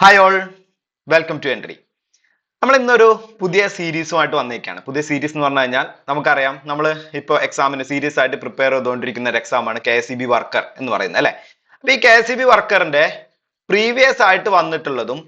Hi all, welcome to entry. നമ്മൾ ഇന്നൊരു പുതിയ സീരീസുമായിട്ട് വന്നിരിക്കുകയാണ്. പുതിയ സീരീസ് എന്ന് പറഞ്ഞു കഴിഞ്ഞാൽ നമുക്കറിയാം, നമ്മൾ ഇപ്പോൾ എക്സാമിന് സീരിയസ് ആയിട്ട് പ്രിപ്പയർ ചെയ്തുകൊണ്ടിരിക്കുന്ന ഒരു എക്സാമാണ് KSEB വർക്കർ എന്ന് പറയുന്നത് അല്ലെ. അപ്പൊ ഈ KSEB വർക്കറിന്റെ പ്രീവിയസ് ആയിട്ട് വന്നിട്ടുള്ളതും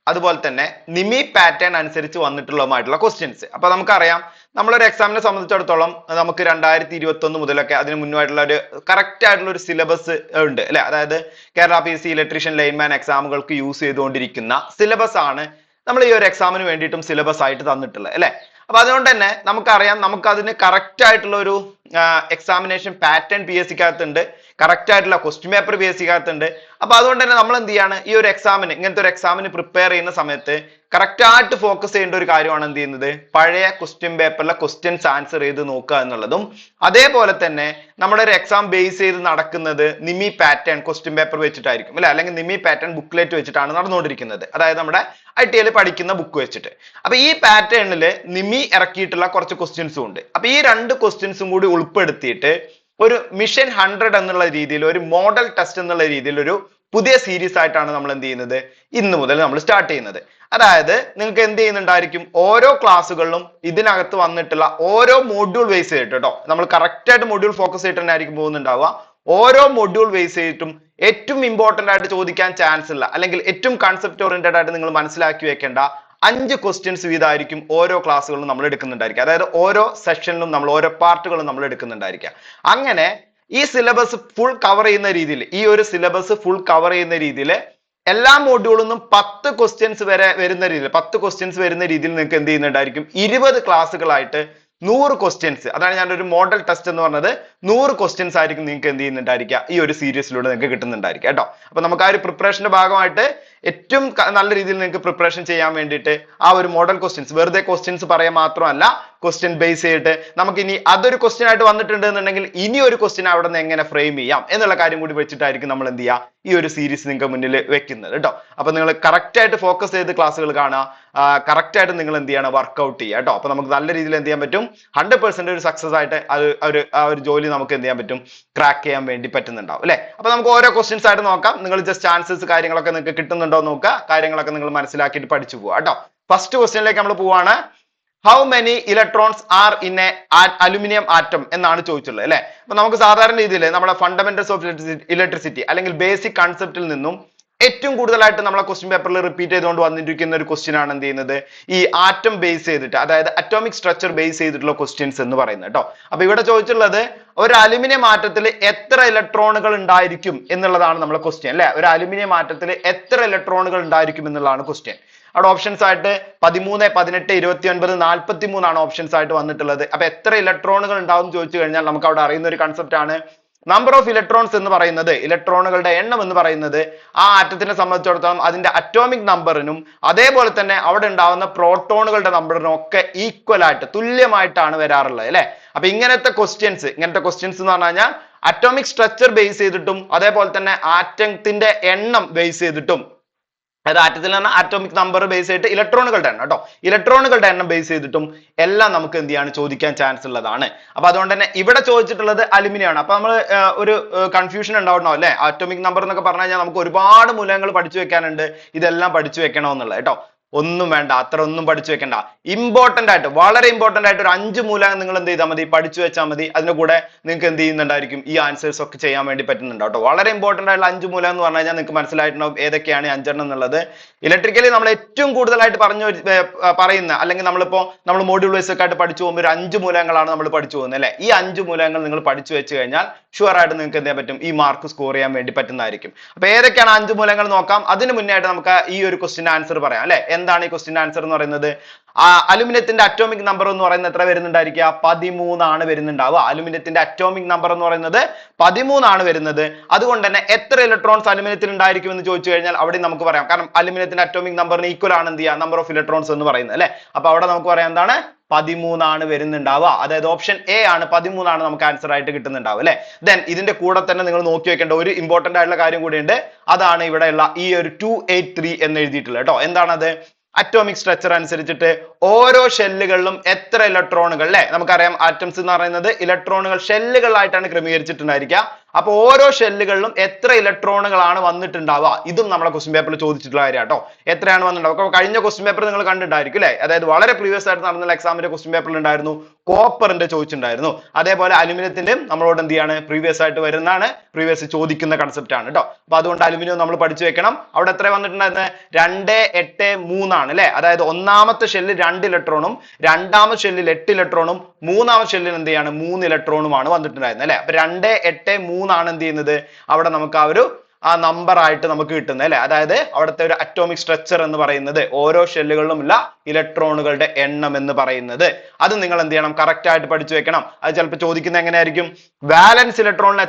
അതുപോലെ തന്നെ നിമി പാറ്റേൺ അനുസരിച്ച് വന്നിട്ടുള്ളതുമായിട്ടുള്ള ക്വസ്റ്റ്യൻസ്. അപ്പൊ നമുക്കറിയാം, നമ്മളൊരു എക്സാമിനെ സംബന്ധിച്ചിടത്തോളം നമുക്ക് 2021 മുതലൊക്കെ അതിന് മുന്നുമായിട്ടുള്ള ഒരു കറക്റ്റ് ആയിട്ടുള്ള ഒരു സിലബസ് ഉണ്ട് അല്ലെ. അതായത് കേരള PSC ഇലക്ട്രീഷ്യൻ ലൈൻമാൻ എക്സാമുകൾക്ക് യൂസ് ചെയ്തുകൊണ്ടിരിക്കുന്ന സിലബസ് ആണ് നമ്മൾ ഈ ഒരു എക്സാമിന് വേണ്ടിയിട്ടും സിലബസ് ആയിട്ട് തന്നിട്ടുള്ളത് അല്ലെ. അപ്പൊ അതുകൊണ്ട് തന്നെ നമുക്കറിയാം, നമുക്ക് അതിന് കറക്റ്റ് ആയിട്ടുള്ള ഒരു എക്സാമിനേഷൻ പാറ്റേൺ PSCക്കകത്തുണ്ട്, കറക്റ്റ് ആയിട്ടുള്ള ക്വസ്റ്റ്യൻ പേപ്പർ PSCക്കകത്തുണ്ട്. അപ്പൊ അതുകൊണ്ട് തന്നെ നമ്മൾ എന്ത് ചെയ്യാണ്, ഈ ഒരു എക്സാമിന് ഇങ്ങനത്തെ ഒരു എക്സാമിന് പ്രിപ്പയർ ചെയ്യുന്ന സമയത്ത് കറക്റ്റ് ആയിട്ട് ഫോക്കസ് ചെയ്യേണ്ട ഒരു കാര്യമാണ് എന്ത് ചെയ്യുന്നത്, പഴയ ക്വസ്റ്റ്യൻ പേപ്പറിലെ ക്വസ്റ്റ്യൻസ് ആൻസർ ചെയ്ത് നോക്കുക എന്നുള്ളതും. അതേപോലെ തന്നെ നമ്മുടെ ഒരു എക്സാം ബേസ് ചെയ്ത് നടക്കുന്നത് നിമി പാറ്റേൺ ക്വസ്റ്റ്യൻ പേപ്പർ വെച്ചിട്ടായിരിക്കും അല്ലെ, അല്ലെങ്കിൽ നിമി പാറ്റേൺ ബുക്ക്ലെറ്റ് വെച്ചിട്ടാണ് നടന്നുകൊണ്ടിരിക്കുന്നത്. അതായത് നമ്മുടെ ITL പഠിക്കുന്ന ബുക്ക് വെച്ചിട്ട്. അപ്പൊ ഈ പാറ്റേണിൽ നിമി ഇറക്കിയിട്ടുള്ള കുറച്ച് ക്വസ്റ്റ്യൻസും ഉണ്ട്. അപ്പൊ ഈ രണ്ട് ക്വസ്റ്റ്യൻസും കൂടി ഉൾപ്പെടുത്തിയിട്ട് ഒരു മിഷൻ 100 എന്നുള്ള രീതിയിൽ, ഒരു മോഡൽ ടെസ്റ്റ് എന്നുള്ള രീതിയിൽ ഒരു പുതിയ സീരീസ് ആയിട്ടാണ് നമ്മൾ എന്ത് ചെയ്യുന്നത്, ഇന്ന് മുതൽ നമ്മൾ സ്റ്റാർട്ട് ചെയ്യുന്നത്. അതായത് നിങ്ങൾക്ക് എന്ത് ചെയ്യുന്നുണ്ടായിരിക്കും, ഓരോ ക്ലാസ്സുകളിലും ഇതിനകത്ത് വന്നിട്ടുള്ള ഓരോ മൊഡ്യൂൾ ബേസ് ചെയ്തിട്ട് കേട്ടോ, നമ്മൾ കറക്റ്റ് ആയിട്ട് മൊഡ്യൂൾ ഫോക്കസ് ചെയ്തിട്ട് തന്നെ ആയിരിക്കും പോകുന്നുണ്ടാവുക. ഓരോ മൊഡ്യൂൾ ബേസ് ചെയ്തിട്ടും ഏറ്റവും ഇമ്പോർട്ടന്റ് ആയിട്ട് ചോദിക്കാൻ ചാൻസ് ഉള്ള, അല്ലെങ്കിൽ ഏറ്റവും കൺസെപ്റ്റ് ഓറിയന്റഡ് ആയിട്ട് നിങ്ങൾ മനസ്സിലാക്കി വെക്കേണ്ട 5 ക്വസ്റ്റ്യൻസ് വീതമായിരിക്കും ഓരോ ക്ലാസ്സുകളിലും നമ്മൾ എടുക്കുന്നുണ്ടായിരിക്കുക. അതായത് ഓരോ സെഷനിലും നമ്മൾ ഓരോ പാർട്ടുകളും നമ്മൾ എടുക്കുന്നുണ്ടായിരിക്കുക. അങ്ങനെ ഈ സിലബസ് ഫുൾ കവർ ചെയ്യുന്ന രീതിയിൽ, ഈ ഒരു സിലബസ് ഫുൾ കവർ ചെയ്യുന്ന രീതിയിൽ എല്ലാ മോഡ്യൂളിൽ നിന്നും 10 ക്വസ്റ്റ്യൻസ് വരെ വരുന്ന രീതിയിൽ, 10 ക്വസ്റ്റ്യൻസ് വരുന്ന രീതിയിൽ നിങ്ങൾക്ക് എന്ത് ചെയ്യുന്നുണ്ടായിരിക്കും, 20 ക്ലാസ്സുകളായിട്ട് 100 ക്വസ്റ്റ്യൻസ്, അതാണ് ഞാൻ ഒരു മോഡൽ ടെസ്റ്റ് എന്ന് പറഞ്ഞത്. 100 ക്വസ്റ്റ്യൻസ് ആയിരിക്കും നിങ്ങൾക്ക് എന്ത് ചെയ്യുന്നുണ്ടായിരിക്കുക, ഈ ഒരു സീരീസിലൂടെ നിങ്ങൾക്ക് കിട്ടുന്നുണ്ടായിരിക്കുക കേട്ടോ. അപ്പൊ നമുക്ക് ആ ഒരു പ്രിപ്പറേഷന്റെ ഭാഗമായിട്ട് ഏറ്റവും നല്ല രീതിയിൽ നിങ്ങൾക്ക് പ്രിപ്പറേഷൻ ചെയ്യാൻ വേണ്ടിയിട്ട് ആ ഒരു മോഡൽ ക്വസ്റ്റ്യൻസ്, വെറുതെ ക്വസ്റ്റ്യൻസ് പറയാൻ മാത്രമല്ല, ക്വസ്റ്റ്യൻ ബേസ് ചെയ്തിട്ട് നമുക്ക് ഇനി അതൊരു ക്വസ്റ്റ്യൻ ആയിട്ട് വന്നിട്ടുണ്ട് എന്നുണ്ടെങ്കിൽ ഇനി ഒരു ക്വസ്റ്റ്യൻ അവിടെ നിന്ന് എങ്ങനെ ഫ്രെയിം ചെയ്യാം എന്നുള്ള കാര്യം കൂടി വെച്ചിട്ടായിരിക്കും നമ്മൾ എന്ത് ചെയ്യുക, ഈ ഒരു സീരീസ് നിങ്ങൾക്ക് മുന്നിൽ വെക്കുന്നത് കേട്ടോ. അപ്പൊ നിങ്ങൾ കറക്റ്റ് ആയിട്ട് ഫോക്കസ് ചെയ്ത് ക്ലാസ്സുകൾ കാണുക, കറക്റ്റ് ആയിട്ട് നിങ്ങൾ എന്ത് ചെയ്യണം, വർക്ക്ഔട്ട് ചെയ്യുക കേട്ടോ. അപ്പൊ നമുക്ക് നല്ല രീതിയിൽ എന്ത് ചെയ്യാൻ പറ്റും, 100% ഒരു സക്സസ് ആയിട്ട് ആ ഒരു ജോലി നമുക്ക് എന്ത് ചെയ്യാൻ പറ്റും, ക്രാക്ക് ചെയ്യാൻ വേണ്ടി പറ്റുന്നുണ്ടാവും അല്ലെ. അപ്പൊ നമുക്ക് ഓരോ ക്വസ്റ്റ്യൻസ് ആയിട്ട് നോക്കാം. നിങ്ങൾ ജസ്റ്റ് ആൻസേഴ്സ് കാര്യങ്ങളൊക്കെ നിങ്ങൾക്ക് കിട്ടുന്നുണ്ടോ നോക്കുക, കാര്യങ്ങളൊക്കെ നിങ്ങൾ മനസ്സിലാക്കിയിട്ട് പഠിച്ചു പോവുക കേട്ടോ. ഫസ്റ്റ് ക്വസ്റ്റ്യനിലേക്ക് നമ്മൾ പോവാണ്. How many electrons are in A aluminium atom എന്നാണ് ചോദിച്ചുള്ളത് അല്ലെ. അപ്പൊ നമുക്ക് സാധാരണ രീതിയിൽ നമ്മുടെ ഫണ്ടമെന്റൽസ് ഓഫ് ഇലക്ട്രിസിറ്റി അല്ലെങ്കിൽ ബേസിക് കൺസെപ്റ്റിൽ നിന്നും ഏറ്റവും കൂടുതലായിട്ട് നമ്മളെ ക്വസ്റ്റ്യൻ പേപ്പറിൽ റിപ്പീറ്റ് ചെയ്തുകൊണ്ട് വന്നിരിക്കുന്ന ഒരു ക്വസ്റ്റ്യൻ ആണ് എന്ത് ചെയ്യുന്നത്, ഈ ആറ്റം ബേസ് ചെയ്തിട്ട്, അതായത് അറ്റോമിക് സ്ട്രക്ചർ ബേസ് ചെയ്തിട്ടുള്ള ക്വസ്റ്റ്യൻസ് എന്ന് പറയുന്നത് കേട്ടോ. അപ്പൊ ഇവിടെ ചോദിച്ചിട്ടുള്ളത് ഒരു അലുമിനിയം ആറ്റത്തിൽ എത്ര ഇലക്ട്രോണുകൾ ഉണ്ടായിരിക്കും എന്നുള്ളതാണ് നമ്മളെ ക്വസ്റ്റ്യൻ അല്ലെ. ഒരു അലുമിനിയം ആറ്റത്തിൽ എത്ര ഇലക്ട്രോണുകൾ ഉണ്ടായിരിക്കും എന്നുള്ളതാണ് ക്വസ്റ്റ്യൻ. അവിടെ ഓപ്ഷൻസ് ആയിട്ട് 13, 18, 29, 43 ആണ് ഓപ്ഷൻസ് ആയിട്ട് വന്നിട്ടുള്ളത്. അപ്പൊ എത്ര ഇലക്ട്രോണുകൾ ഉണ്ടാവും ചോദിച്ചു കഴിഞ്ഞാൽ നമുക്ക് അവിടെ അറിയുന്ന ഒരു കൺസെപ്റ്റ് ആണ് നമ്പർ ഓഫ് ഇലക്ട്രോൺസ് എന്ന് പറയുന്നത്, ഇലക്ട്രോണുകളുടെ എണ്ണം എന്ന് പറയുന്നത് ആ ആറ്റത്തിനെ സംബന്ധിച്ചിടത്തോളം അതിന്റെ അറ്റോമിക് നമ്പറിനും അതേപോലെ തന്നെ അവിടെ ഉണ്ടാവുന്ന പ്രോട്ടോണുകളുടെ നമ്പറിനും ഒക്കെ ഈക്വൽ ആയിട്ട്, തുല്യമായിട്ടാണ് വരാറുള്ളത് അല്ലെ. അപ്പൊ ഇങ്ങനത്തെ ക്വസ്റ്റ്യൻസ് എന്ന് പറഞ്ഞു കഴിഞ്ഞാൽ അറ്റോമിക് സ്ട്രക്ചർ ബേസ് ചെയ്തിട്ടും അതേപോലെ തന്നെ ആറ്റത്തിന്റെ എണ്ണം ബേസ് ചെയ്തിട്ടും, അതായത് ആറ്റത്തിൽ നിന്ന് ആറ്റോമിക് നമ്പർ ബേസ് ചെയ്തിട്ട് ഇലക്ട്രോണുകളുടെ എണ്ണം കേട്ടോ, ഇലക്ട്രോണുകളുടെ എണ്ണം ബേസ് ചെയ്തിട്ടും എല്ലാം നമുക്ക് എന്ത് ചെയ്യാണ്, ചോദിക്കാൻ ചാൻസ് ഉള്ളതാണ്. അപ്പൊ അതുകൊണ്ട് തന്നെ ഇവിടെ ചോദിച്ചിട്ടുള്ളത് അലുമിനിയം ആണ്. അപ്പൊ നമ്മൾ ഒരു കൺഫ്യൂഷൻ ഉണ്ടാവണോ അല്ലെ, ആറ്റോമിക് നമ്പർ എന്നൊക്കെ പറഞ്ഞു കഴിഞ്ഞാൽ നമുക്ക് ഒരുപാട് മൂലകങ്ങൾ പഠിച്ചു വെക്കാനുണ്ട്, ഇതെല്ലാം പഠിച്ചു വെക്കണമെന്നുള്ളത് കേട്ടോ. ഒന്നും വേണ്ട, അത്ര ഒന്നും പഠിച്ചു വെക്കണ്ട. ഇമ്പോർട്ടന്റ് ആയിട്ട്, വളരെ ഇമ്പോർട്ടന്റ് ആയിട്ട് ഒരു 5 മൂലകം നിങ്ങൾ എന്ത് ചെയ്താൽ മതി, പഠിച്ചു വെച്ചാൽ മതി. അതിന്റെ കൂടെ നിങ്ങൾക്ക് എന്ത് ചെയ്യുന്നുണ്ടായിരിക്കും, ഈ ആൻസേഴ്സ് ഒക്കെ ചെയ്യാൻ വേണ്ടി പറ്റുന്നുണ്ട് കേട്ടോ. വളരെ ഇമ്പോർട്ടന്റ് ആയിട്ടുള്ള 5 മൂലകം എന്ന് പറഞ്ഞു കഴിഞ്ഞാൽ നിങ്ങൾക്ക് മനസ്സിലായിട്ടുണ്ടാവും ഏതൊക്കെയാണ് 5 എന്നുള്ളത്. ഇലക്ട്രിക്കലി നമ്മൾ ഏറ്റവും കൂടുതലായിട്ട് പറയുന്ന, അല്ലെങ്കിൽ നമ്മൾ മോഡ്യൂൾ വൈസ് ഒക്കെ ആയിട്ട് പഠിച്ചു പോകുമ്പോൾ ഒരു 5 മൂലകങ്ങളാണ് നമ്മൾ പഠിച്ചു പോകുന്നത് അല്ലെ. ഈ 5 മൂലകങ്ങൾ നിങ്ങൾ പഠിച്ചു വെച്ച് കഴിഞ്ഞാൽ ഷുവർ ആയിട്ട് നിങ്ങൾക്ക് എന്ത് ചെയ്യാൻ പറ്റും, ഈ മാർക്ക് സ്കോർ ചെയ്യാൻ വേണ്ടി പറ്റുന്നതായിരിക്കും. അപ്പൊ ഏതൊക്കെയാണ് 5 മൂലകങ്ങൾ നോക്കാം. അതിന് മുന്നേ ആയിട്ട് നമുക്ക് ഈ ഒരു ക്വസ്റ്റ്യൻ ആൻസർ പറയാം അല്ലെ. എന്താണ് ഈ ക്വസ്റ്റ്യൻ ആൻസർ എന്ന് പറയുന്നത്, അലുമിനിയത്തിന്റെ അറ്റോമിക് നമ്പർ എന്ന് പറയുന്നത് എത്ര വരുന്നുണ്ടായിരിക്കുക, 13 ആണ് വരുന്നുണ്ടാവുക. അലുമിനിയത്തിന്റെ അറ്റോമിക് നമ്പർ എന്ന് പറയുന്നത് 13 ആണ് വരുന്നത്. അതുകൊണ്ട് തന്നെ എത്ര ഇലക്ട്രോൺസ് അലുമിനിയത്തിൽ ഉണ്ടായിരിക്കും എന്ന് ചോദിച്ചു കഴിഞ്ഞാൽ അവിടെ നമുക്ക് പറയാം, കാരണം അലുമിനിയത്തിന്റെ അറ്റോമിക് നമ്പറിന് ഈക്വൽ ആണ് എന്ത് ചെയ്യുക, നമ്പർ ഓഫ് ഇലക്ട്രോൺസ് എന്ന് പറയുന്നത് അല്ലെ. അപ്പൊ അവിടെ നമുക്ക് പറയാം എന്താണ്, 13 ആണ് വരുന്നുണ്ടാവുക. അതായത് ഓപ്ഷൻ എ ആണ്, 13 ആണ് നമുക്ക് ആൻസർ ആയിട്ട് കിട്ടുന്നുണ്ടാവും അല്ലെ. ദെൻ ഇതിന്റെ കൂടെ തന്നെ നിങ്ങൾ നോക്കി വെക്കേണ്ട ഒരു ഇമ്പോർട്ടന്റ് ആയിട്ടുള്ള കാര്യം കൂടിയുണ്ട്. അതാണ് ഇവിടെയുള്ള ഈ ഒരു 283 എന്ന് എഴുതിയിട്ടുള്ളത് കേട്ടോ. എന്താണത്, അറ്റോമിക് സ്ട്രക്ചർ അനുസരിച്ചിട്ട് ഓരോ ഷെല്ലുകളിലും എത്ര ഇലക്ട്രോണുകൾ അല്ലെ. നമുക്കറിയാം ആറ്റംസ് എന്ന് പറയുന്നത് ഇലക്ട്രോണുകൾ ഷെല്ലുകളായിട്ടാണ് ക്രമീകരിച്ചിട്ടുണ്ടായിരിക്കുക. അപ്പൊ ഓരോ ഷെല്ലുകളിലും എത്ര ഇലക്ട്രോണുകളാണ് വന്നിട്ടുണ്ടാവുക, ഇതും നമ്മളെ ക്വസ്റ്റ്യൻ പേപ്പറിൽ ചോദിച്ചിട്ടുള്ള കാര്യം കേട്ടോ. എത്രയാണ് വന്നിട്ടുണ്ടാവുക? അപ്പൊ കഴിഞ്ഞ ക്വസ്റ്റ്യൻ പേപ്പർ നിങ്ങൾ കണ്ടിട്ടുണ്ടായിരിക്കും അല്ലെ, അതായത് വളരെ പ്രീവിയസ് ആയിട്ട് നടന്ന എക്സാമിന്റെ ക്വസ്റ്റ്യൻ പേപ്പറിൽ ഉണ്ടായിരുന്നു, കോപ്പറിന്റെ ചോദിച്ചിട്ടുണ്ടായിരുന്നു. അതേപോലെ അലുമിനിയത്തിന്റെയും നമ്മളോട് എന്ത് ചെയ്യാണ്, പ്രീവിയസ് ആയിട്ട് വരുന്നതാണ്, പ്രീവിയസ് ചോദിക്കുന്ന കൺസെപ്റ്റ് ആണ് കേട്ടോ. അപ്പൊ അതുകൊണ്ട് അലുമിനിയം നമ്മൾ പഠിച്ചു വെക്കണം. അവിടെ എത്ര വന്നിട്ടുണ്ടായിരുന്നത്? 2, 8, 3 ആണ് അല്ലെ. അതായത് ഒന്നാമത്തെ ഷെല്ലിൽ 2 ഇലക്ട്രോണും രണ്ടാമത്തെ ഷെല്ലിൽ 8 ഇലക്ട്രോണും മൂന്നാമത്തെ ഷെല്ലിൽ എന്ത് ചെയ്യാണ് 3 ഇലക്ട്രോണുമാണ് വന്നിട്ടുണ്ടായിരുന്നത് അല്ലെ. അപ്പൊ 2, 8, 3 ആണ് എന്ത് ചെയ്യുന്നത്, അവിടെ നമുക്ക് ആ നമ്പർ ആയിട്ട് നമുക്ക് കിട്ടുന്നത് അല്ലെ. അതായത് അവിടുത്തെ ഒരു അറ്റോമിക് സ്ട്രക്ചർ എന്ന് പറയുന്നത് ഓരോ ഷെല്ലുകളിലുമുള്ള ഇലക്ട്രോണുകളുടെ എണ്ണം എന്ന് പറയുന്നത്, അത് നിങ്ങൾ എന്ത് ചെയ്യണം, കറക്റ്റ് ആയിട്ട് പഠിച്ചു വെക്കണം. അത് ചിലപ്പോൾ ചോദിക്കുന്നത് എങ്ങനെയായിരിക്കും, വാലൻസ് ഇലക്ട്രോണിൽ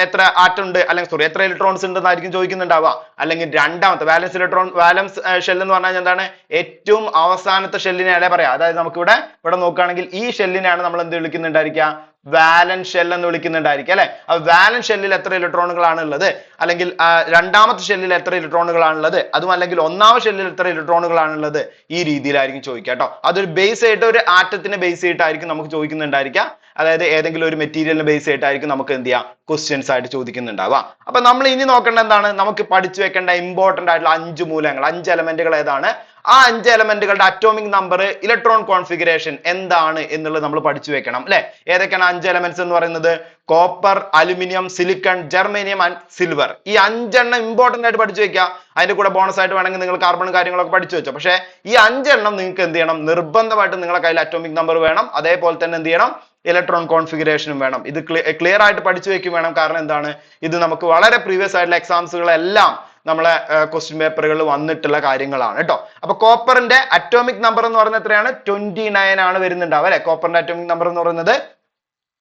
എത്ര ആറ്റം ഉണ്ട്, അല്ലെങ്കിൽ എത്ര ഇലക്ട്രോൺസ് ഉണ്ടെന്നായിരിക്കും ചോദിക്കുന്നുണ്ടാവുക. അല്ലെങ്കിൽ രണ്ടാമത്തെ വാലൻസ് ഷെൽ എന്ന് പറഞ്ഞാൽ എന്താണ്, ഏറ്റവും അവസാനത്തെ ഷെല്ലിനെ അല്ലെ പറയാം. അതായത് നമുക്ക് ഇവിടെ നോക്കുകയാണെങ്കിൽ ഈ ഷെല്ലിനെയാണ് നമ്മൾ എന്ത് വിളിക്കുന്നുണ്ടായിരിക്കുക, വാലൻസ് ഷെൽ എന്ന് വിളിക്കുന്നുണ്ടായിരിക്കും അല്ലെ. അപ്പൊ വാലൻസ് ഷെല്ലിൽ എത്ര ഇലക്ട്രോണുകളാണ് ഉള്ളത്, അല്ലെങ്കിൽ രണ്ടാമത്തെ ഷെല്ലിൽ എത്ര ഇലക്ട്രോണുകളാണ് ഉള്ളത്, അതും അല്ലെങ്കിൽ ഒന്നാമത്തെ ഷെല്ലിൽ എത്ര ഇലക്ട്രോണുകളാണ് ഉള്ളത്, ഈ രീതിയിലായിരിക്കും ചോദിക്കുക കേട്ടോ. അതൊരു ബേസ് ആയിട്ട്, ഒരു ആറ്റത്തിനെ ബേസ് ചെയ്തിട്ടായിരിക്കും നമുക്ക് ചോദിക്കുന്നുണ്ടായിരിക്കുക. അതായത് ഏതെങ്കിലും ഒരു മെറ്റീരിയലിനെ ബേസ് ചെയ്തിട്ടായിരിക്കും നമുക്ക് എന്ത് ചെയ്യാം, ക്വസ്റ്റ്യൻസ് ആയിട്ട് ചോദിക്കുന്നുണ്ടാവുക. അപ്പൊ നമ്മൾ ഇനി നോക്കേണ്ട എന്താണ്, നമുക്ക് പഠിച്ചു വെക്കേണ്ട ഇമ്പോർട്ടന്റ് ആയിട്ടുള്ള 5 മൂലകങ്ങൾ, 5 എലമെന്റുകൾ ഏതാണ്, ആ 5 എലമെന്റുകളുടെ അറ്റോമിക് നമ്പർ, ഇലക്ട്രോൺ കോൺഫിഗറേഷൻ എന്താണ് എന്നുള്ളത് നമ്മൾ പഠിച്ചു വെക്കണം അല്ലെ. ഏതൊക്കെയാണ് 5 എലമെന്റ്സ് എന്ന് പറയുന്നത്? Copper, aluminium, silicon, germanium and silver. ഈ 5 എണ്ണം ഇമ്പോർട്ടന്റ് ആയിട്ട് പഠിച്ചു വെക്കുക. അതിന്റെ കൂടെ ബോണസ് ആയിട്ട് വേണമെങ്കിൽ നിങ്ങൾ കാർബൺ കാര്യങ്ങളൊക്കെ പഠിച്ചു വെച്ചോ. പക്ഷേ ഈ 5 എണ്ണം നിങ്ങൾക്ക് എന്ത് ചെയ്യണം, നിർബന്ധമായിട്ട് നിങ്ങളുടെ കയ്യിൽ അറ്റോമിക് നമ്പർ വേണം. അതേപോലെ തന്നെ എന്ത് ചെയ്യണം, ഇലക്ട്രോൺ കോൺഫിഗറേഷനും വേണം. ഇത് ക്ലിയർ ആയിട്ട് പഠിച്ചു വെക്കും വേണം. കാരണം എന്താണ്, ഇത് നമുക്ക് വളരെ പ്രീവിയസ് ആയിട്ടുള്ള എക്സാംസുകളെല്ലാം നമ്മളെ ക്വസ്റ്റ്യൻ പേപ്പറുകളിൽ വന്നിട്ടുള്ള കാര്യങ്ങളാണ് കേട്ടോ. അപ്പൊ കോപ്പറിന്റെ അറ്റോമിക് നമ്പർ എന്ന് പറയുന്നത് എത്രയാണ്, 29 ആണ് വരുന്നുണ്ടാവുക അല്ലെ. കോപ്പറിന്റെ അറ്റോമിക് നമ്പർ എന്ന് പറയുന്നത്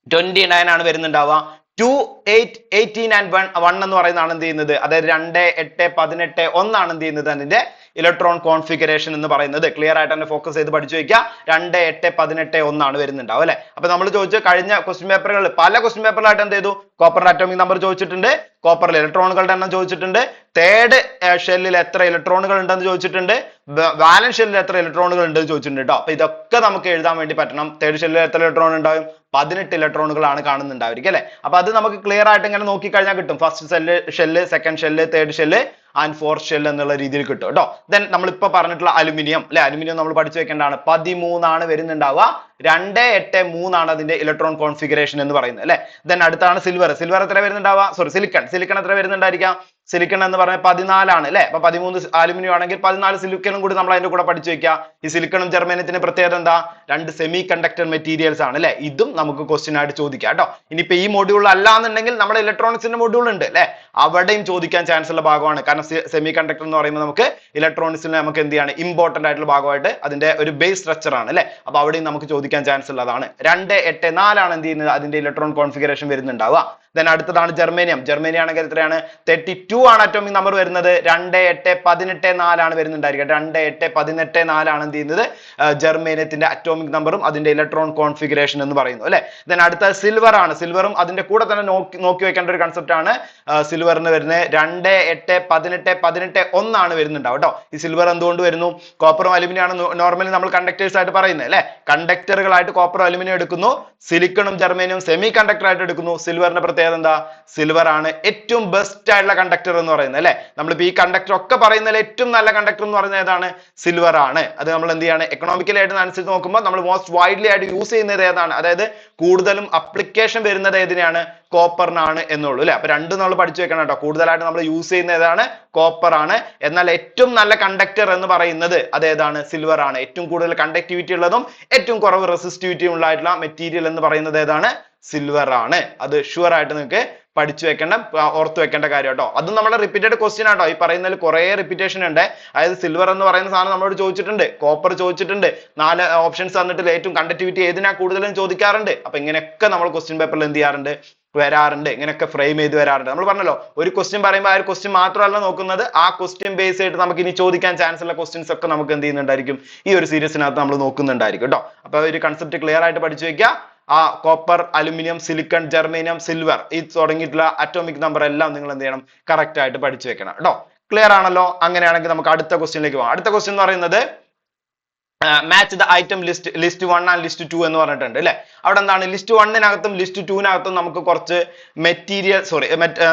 29 ആണ് വരുന്നുണ്ടാവുക. 2, 8, 18 and 1 എന്ന് പറയുന്നതാണ് എന്ത് ചെയ്യുന്നത്, അതായത് 2, 8, 18, 1 ആണ് എന്ത് ചെയ്യുന്നത്, അതിന്റെ ഇലക്ട്രോൺ കോൺഫിഗറേഷൻ എന്ന് പറയുന്നത്. ക്ലിയർ ആയിട്ട് തന്നെ ഫോക്കസ് ചെയ്ത് പഠിച്ചു വെക്കുക. 2, 8, 18, 1 ആണ് വരുന്നുണ്ടാവും അല്ലെ. അപ്പൊ നമ്മൾ ചോദിച്ച കഴിഞ്ഞ ക്വസ്റ്റ്യൻ പേപ്പറുകളിൽ പല ക്വസ്റ്റ്യൻ പേപ്പറിലായിട്ട് എന്ത് ചെയ്തു, കോപ്പറിന്റെ അറ്റോമിക് നമ്പർ ചോദിച്ചിട്ടുണ്ട്, കോപ്പറിൽ ഇലക്ട്രോണുകളുടെ എണ്ണം ചോദിച്ചിട്ടുണ്ട്, തേർഡ് ഷെല്ലിൽ എത്ര ഇലക്ട്രോണുകൾ ഉണ്ടെന്ന് ചോദിച്ചിട്ടുണ്ട്, വാലൻസ് ഷെല്ലിൽ എത്ര ഇലക്ട്രോണുകൾ ഉണ്ടെന്ന് ചോദിച്ചിട്ടുണ്ട് കേട്ടോ. അപ്പൊ ഇതൊക്കെ നമുക്ക് എഴുതാൻ വേണ്ടി പറ്റണം. തേർഡ് ഷെല്ലിൽ എത്ര ഇലക്ട്രോൺ ഉണ്ടാവും, 18 ഇലക്ട്രോണുകളാണ് കാണുന്നുണ്ടായിരിക്കും അല്ലെ. അപ്പൊ അത് നമുക്ക് ക്ലിയർ ആയിട്ട് ഇങ്ങനെ നോക്കിക്കഴിഞ്ഞാൽ കിട്ടും. First shell, second shell, third shell and fourth shell എന്നുള്ള രീതിയിൽ കിട്ടും കേട്ടോ. ദെൻ നമ്മളിപ്പോ പറഞ്ഞിട്ടുള്ള അലുമിനിയം അല്ലെ, അലുമിനിയം നമ്മൾ പഠിച്ചു വെക്കേണ്ടതാണ്. 13 ആണ് വരുന്നുണ്ടാവുക. 2, 8, 3 ആണ് അതിന്റെ ഇലക്ട്രോൺ കോൺഫിഗറേഷൻ എന്ന് പറയുന്നത് അല്ലെ. ദെൻ അടുത്താണ് സിൽവർ. സിൽവർ എത്ര വരുന്നുണ്ടാവുക, സോറി സിലിക്കൺ എത്ര വരുന്നുണ്ടായിരിക്കാം, സിലിക്കൺ എന്ന് പറഞ്ഞാൽ 14 ആണ് അല്ലെ. അപ്പൊ 13 അലുമിനിയം ആണെങ്കിൽ 14 സിലിക്കണും കൂടി നമ്മൾ അതിന്റെ കൂടെ പഠിച്ചു വെക്കുക. ഈ സിലിക്കണും ജർമേനിയത്തിന്റെ പ്രത്യേകത എന്താ, 2 സെമി കണ്ടക്ടർ മെറ്റീരിയൽസ് ആണ് അല്ലെ. ഇതും നമുക്ക് ക്വസ്റ്റ്യൻ ആയിട്ട് ചോദിക്കാം കേട്ടോ. ഇനിയിപ്പോ ഈ മൊഡ്യൂൾ അല്ലാന്നുണ്ടെങ്കിൽ നമ്മുടെ ഇലക്ട്രോണിക്സിന്റെ മൊഡ്യൂൾ ഉണ്ട് അല്ലെ, അവിടെയും ചോദിക്കാൻ ചാൻസ് ഉള്ള ഭാഗമാണ്. കാരണം സെമി കണ്ടക്ടർ എന്ന് പറയുമ്പോൾ നമുക്ക് ഇലക്ട്രോണിക്സിന് നമുക്ക് എന്ത് ചെയ്യാണ്, ഇമ്പോർട്ടന്റ് ആയിട്ടുള്ള ഭാഗമായിട്ട് അതിന്റെ ഒരു ബേസ് സ്ട്രക്ചർ ആണ് അല്ലെ. അപ്പൊ അവിടെയും നമുക്ക് ചോദിക്കാൻ ചാൻസ് ഉള്ളതാണ്. 2, 8, 4 ആണ് എന്ത് ചെയ്യുന്നത്, അതിന്റെ ഇലക്ട്രോൺ കോൺഫിഗറേഷൻ വരുന്നുണ്ടാവുക. ദെൻ അടുത്തതാണ് ജർമേനിയം. ജർമേനിയം ആണെങ്കിൽ എത്രയാണ്, 32 ആണ് അറ്റോമിക് നമ്പർ വരുന്നത്. 2, 8, 18, 4 ആണ് വരുന്നുണ്ടായിരിക്കുക. 2, 8, 18, 4 ആണ് എന്ത് ചെയ്യുന്നത്, ജർമേനിയത്തിന്റെ അറ്റോമിക് നമ്പറും അതിന്റെ ഇലക്ട്രോൺ കോൺഫിഗറേഷൻ എന്ന് പറയുന്നു അല്ലെ. ദെൻ അടുത്ത സിൽവർ ആണ്. സിൽവറും അതിന്റെ കൂടെ തന്നെ നോക്കി വെക്കേണ്ട ഒരു കൺസെപ്റ്റ് ആണ്. സിൽവറിന് വരുന്നത് 2, 8, 18, 18, 1 ആണ് വരുന്നുണ്ടാവും കേട്ടോ. ഈ സിൽവർ എന്തുകൊണ്ട് വരുന്നു, കോപ്പറും അലുമിനിയം ആണ് നോർമലി നമ്മൾ കണ്ടക്ടേഴ്സ് ആയിട്ട് പറയുന്നത് അല്ലെ. കണ്ടക്ടറുകളായിട്ട് കോപ്പറും അലുമിനിയം എടുക്കുന്നു, സിലിക്കണും ജർമേനിയം സെമി കണ്ടക്ടർ ആയിട്ട് എടുക്കുന്നു. സിൽവറിന്റെ പ്രത്യേകത എന്താ, സിൽവർ ആണ് ഏറ്റവും ബെസ്റ്റ് ആയിട്ടുള്ള കണ്ടക്ടർ എന്ന് പറയുന്നത് അല്ലെ. നമ്മളിപ്പോ ഈ കണ്ടക്ടർ ഒക്കെ പറയുന്നതിൽ ഏറ്റവും നല്ല കണ്ടക്ടർ എന്ന് പറയുന്നത് ഏതാണ്, സിൽവർ ആണ്. അത് നമ്മൾ എന്ത് ചെയ്യാണ്, എക്കണോമിക്കലി ആയിട്ട് അനുസരിച്ച് നോക്കുമ്പോൾ നമ്മൾ മോസ്റ്റ് വൈഡ്ലി ആയിട്ട് യൂസ് ചെയ്യുന്നത് ഏതാണ്, അതായത് കൂടുതലും അപ്ലിക്കേഷൻ വരുന്നത് ഏതിനാണ്, കോപ്പറിനാണ് എന്നുള്ളൂ അല്ലെ. അപ്പൊ രണ്ടും നമ്മൾ പഠിച്ചു വെക്കണം കേട്ടോ. കൂടുതലായിട്ട് നമ്മൾ യൂസ് ചെയ്യുന്ന ഏതാണ്, കോപ്പർ ആണ്. എന്നാൽ ഏറ്റവും നല്ല കണ്ടക്ടർ എന്ന് പറയുന്നത് അതേതാണ്, സിൽവർ ആണ്. ഏറ്റവും കൂടുതൽ കണ്ടക്ടിവിറ്റി ഉള്ളതും ഏറ്റവും കുറവ് റെസിസ്റ്റിവിറ്റി ഉള്ളതായിട്ടുള്ള മെറ്റീരിയൽ എന്ന് പറയുന്നത് ഏതാണ്, സിൽവർ ആണ്. അത് ഷുവർ ആയിട്ട് നിങ്ങൾക്ക് പഠിച്ചു വെക്കേണ്ട, ഓർത്തു വെക്കേണ്ട കാര്യം കേട്ടോ. അതും നമ്മുടെ റിപ്പീറ്റഡ് ക്വസ്റ്റ്യൻ ആട്ടോ. ഈ പറയുന്നതിൽ കുറെ റിപ്പീറ്റേഷൻ ഉണ്ട്. അതായത് സിൽവർ എന്ന് പറയുന്ന സാധനം നമ്മളോട് ചോദിച്ചിട്ടുണ്ട്, കോപ്പർ ചോദിച്ചിട്ടുണ്ട്, 4 ഓപ്ഷൻസ് തന്നിട്ട് ഏറ്റവും കണ്ടക്ടിവിറ്റി ഏതിനാ കൂടുതലും ചോദിക്കാറുണ്ട്. അപ്പൊ ഇങ്ങനെയൊക്കെ നമ്മൾ ക്വസ്റ്റ്യൻ പേപ്പറിൽ എന്ത് ചെയ്യാറുണ്ട്, വരാറുണ്ട്. ഇങ്ങനെയൊക്കെ ഫ്രെയിം ചെയ്ത് വരാറുണ്ട്. നമ്മൾ പറഞ്ഞല്ലോ, ഒരു ക്വസ്റ്റ്യൻ പറയുമ്പോൾ ആ ഒരു ക്വസ്റ്റ്യൻ മാത്രമല്ല നോക്കുന്നത്, ആ ക്വസ്റ്റ്യൻ ബേസ് ആയിട്ട് നമുക്ക് ഇനി ചോദിക്കാൻ ചാൻസ് ഉള്ള ക്വസ്റ്റ്യൻസ് ഒക്കെ നമുക്ക് എന്ത് ചെയ്യുന്നുണ്ടായിരിക്കും, ഈ ഒരു സീരീസിനകത്ത് നമ്മൾ നോക്കുന്നുണ്ടായിരിക്കും കേട്ടോ. അപ്പൊ ഒരു കൺസെപ്റ്റ് ക്ലിയർ ആയിട്ട് പഠിച്ചു വെക്കുക. ആ copper, aluminium, silicon, germanium, silver ഈ തുടങ്ങിയിട്ടുള്ള അറ്റോമിക് നമ്പർ എല്ലാം നിങ്ങൾ എന്ത് ചെയ്യണം, കറക്റ്റ് ആയിട്ട് പഠിച്ചു വെക്കണം കേട്ടോ. ക്ലിയർ ആണല്ലോ? അങ്ങനെയാണെങ്കിൽ നമുക്ക് അടുത്ത ക്വസ്റ്റ്യനിലേക്ക് പോകാം. അടുത്ത ക്വസ്റ്റ്യൻ എന്ന് പറയുന്നത് match the item list 1 and list 2 എന്ന് പറഞ്ഞിട്ടുണ്ട് അല്ലെ. അവിടെ എന്താണ് ലിസ്റ്റ് 1-നകത്തും ലിസ്റ്റ് 2-നകത്തും നമുക്ക് കുറച്ച് മെറ്റീരിയൽ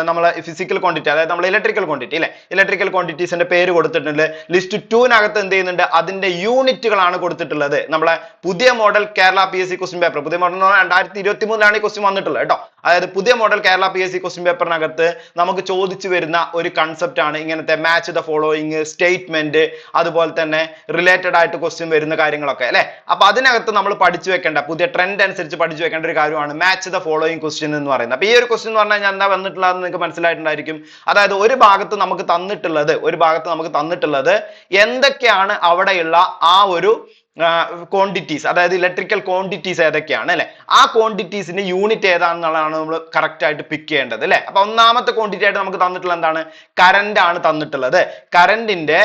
നമ്മളെ ഫിസിക്കൽ ക്വാണ്ടിറ്റി, അതായത് നമ്മൾ ഇലക്ട്രിക്കൽ ക്വാണ്ടിറ്റി അല്ലെ, ഇലക്ട്രിക്കൽ ക്വാണ്ടിറ്റീസിന്റെ പേര് കൊടുത്തിട്ടുണ്ട്. ലിസ്റ്റ് 2-നകത്ത് എന്ത് ചെയ്യുന്നുണ്ട്, അതിന്റെ യൂണിറ്റുകളാണ് കൊടുത്തിട്ടുള്ളത്. നമ്മളെ പുതിയ model Kerala PSC question paper, പുതിയ മോഡൽ 2023-ലാണ് ഈ ക്വസ്റ്റ്യൻ വന്നിട്ടുള്ളത് കേട്ടോ. അതായത് പുതിയ മോഡൽ കേരള PSC ക്വസ്റ്റ്യൻ പേപ്പറിനകത്ത് നമുക്ക് ചോദിച്ചു വരുന്ന ഒരു കൺസെപ്റ്റ് ആണ് ഇങ്ങനത്തെ മാച്ച് ദ ഫോളോയിങ്, സ്റ്റേറ്റ്മെന്റ്, അതുപോലെ തന്നെ റിലേറ്റഡ് ആയിട്ട് ക്വസ്റ്റ്യൻ വരുന്ന കാര്യങ്ങളൊക്കെ അല്ലെ. അപ്പൊ അതിനകത്ത് നമ്മൾ പഠിച്ചു വെക്കേണ്ട, പുതിയ ട്രെൻഡ് അനുസരിച്ച് പഠിച്ചു വെക്കേണ്ട ഒരു കാര്യമാണ് മാച്ച് ദ ഫോളോയിങ് ക്വസ്റ്റ്യൻ എന്ന് പറയുന്നത്. അപ്പൊ ഈ ഒരു ക്വസ്റ്റ്യൻ എന്ന് പറഞ്ഞാൽ ഞാൻ എന്താ വന്നിട്ടുള്ളത് നിങ്ങൾക്ക് മനസ്സിലായിട്ടുണ്ടായിരിക്കും. അതായത് ഒരു ഭാഗത്ത് നമുക്ക് തന്നിട്ടുള്ളത് എന്തൊക്കെയാണ് അവിടെയുള്ള ആ ഒരു ക്വാണ്ടിറ്റീസ്, അതായത് ഇലക്ട്രിക്കൽ ക്വാണ്ടിറ്റീസ് ഏതൊക്കെയാണ് അല്ലെ, ആ ക്വാണ്ടിറ്റീസിന്റെ യൂണിറ്റ് ഏതാണെന്നുള്ളതാണ് നമ്മൾ കറക്റ്റ് ആയിട്ട് പിക്ക് ചെയ്യേണ്ടത് അല്ലെ. അപ്പൊ ഒന്നാമത്തെ ക്വാണ്ടിറ്റി ആയിട്ട് നമുക്ക് തന്നിട്ടുള്ളത് എന്താണ്, കറന്റ് ആണ് തന്നിട്ടുള്ളത്. കറന്റിന്റെ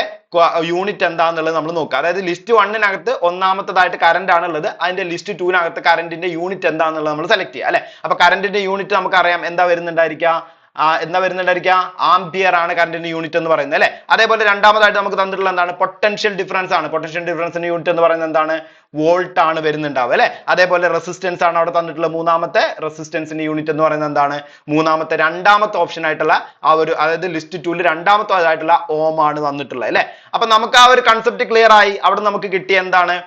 യൂണിറ്റ് എന്താന്നുള്ളത് നമ്മൾ നോക്കുക. അതായത് ലിസ്റ്റ് 1-നകത്ത് ഒന്നാമത്തേതായിട്ട് കറന്റ് ആണുള്ളത്, അതിന്റെ ലിസ്റ്റ് 2-നകത്ത് കറന്റിന്റെ യൂണിറ്റ് എന്താന്നുള്ളത് നമ്മൾ സെലക്ട് ചെയ്യുക അല്ലെ. അപ്പൊ കറന്റിന്റെ യൂണിറ്റ് നമുക്കറിയാം എന്താ വരുന്നുണ്ടായിരിക്കുക, ആംപിയർ ആണ് കറന്റിന്റെ യൂണിറ്റ് എന്ന് പറയുന്നത് അല്ലെ. അതേപോലെ രണ്ടാമതായിട്ട് നമുക്ക് തന്നിട്ടുള്ള എന്താണ്, പൊട്ടൻഷ്യൽ ഡിഫറൻസ് ആണ്. പൊട്ടൻഷ്യൽ ഡിഫറൻസിന്റെ യൂണിറ്റ് എന്ന് പറയുന്നത് എന്താണ്, വോൾട്ട് ആണ് വരുന്നുണ്ടാവുക അല്ലെ. അതേപോലെ റെസിസ്റ്റൻസ് ആണ് അവിടെ തന്നിട്ടുള്ള മൂന്നാമത്തെ, റെസിസ്റ്റൻസിന്റെ യൂണിറ്റ് എന്ന് പറയുന്നത് എന്താണ്, രണ്ടാമത്തെ ഓപ്ഷൻ ആയിട്ടുള്ള ആ ഒരു, അതായത് ലിസ്റ്റ് 2-ൽ രണ്ടാമത്തേതായിട്ടുള്ള ഓം ആണ് തന്നിട്ടുള്ളത് അല്ലെ. അപ്പൊ നമുക്ക് ആ ഒരു കൺസെപ്റ്റ് ക്ലിയർ ആയി. അവിടെ നമുക്ക് കിട്ടിയ എന്താണ്,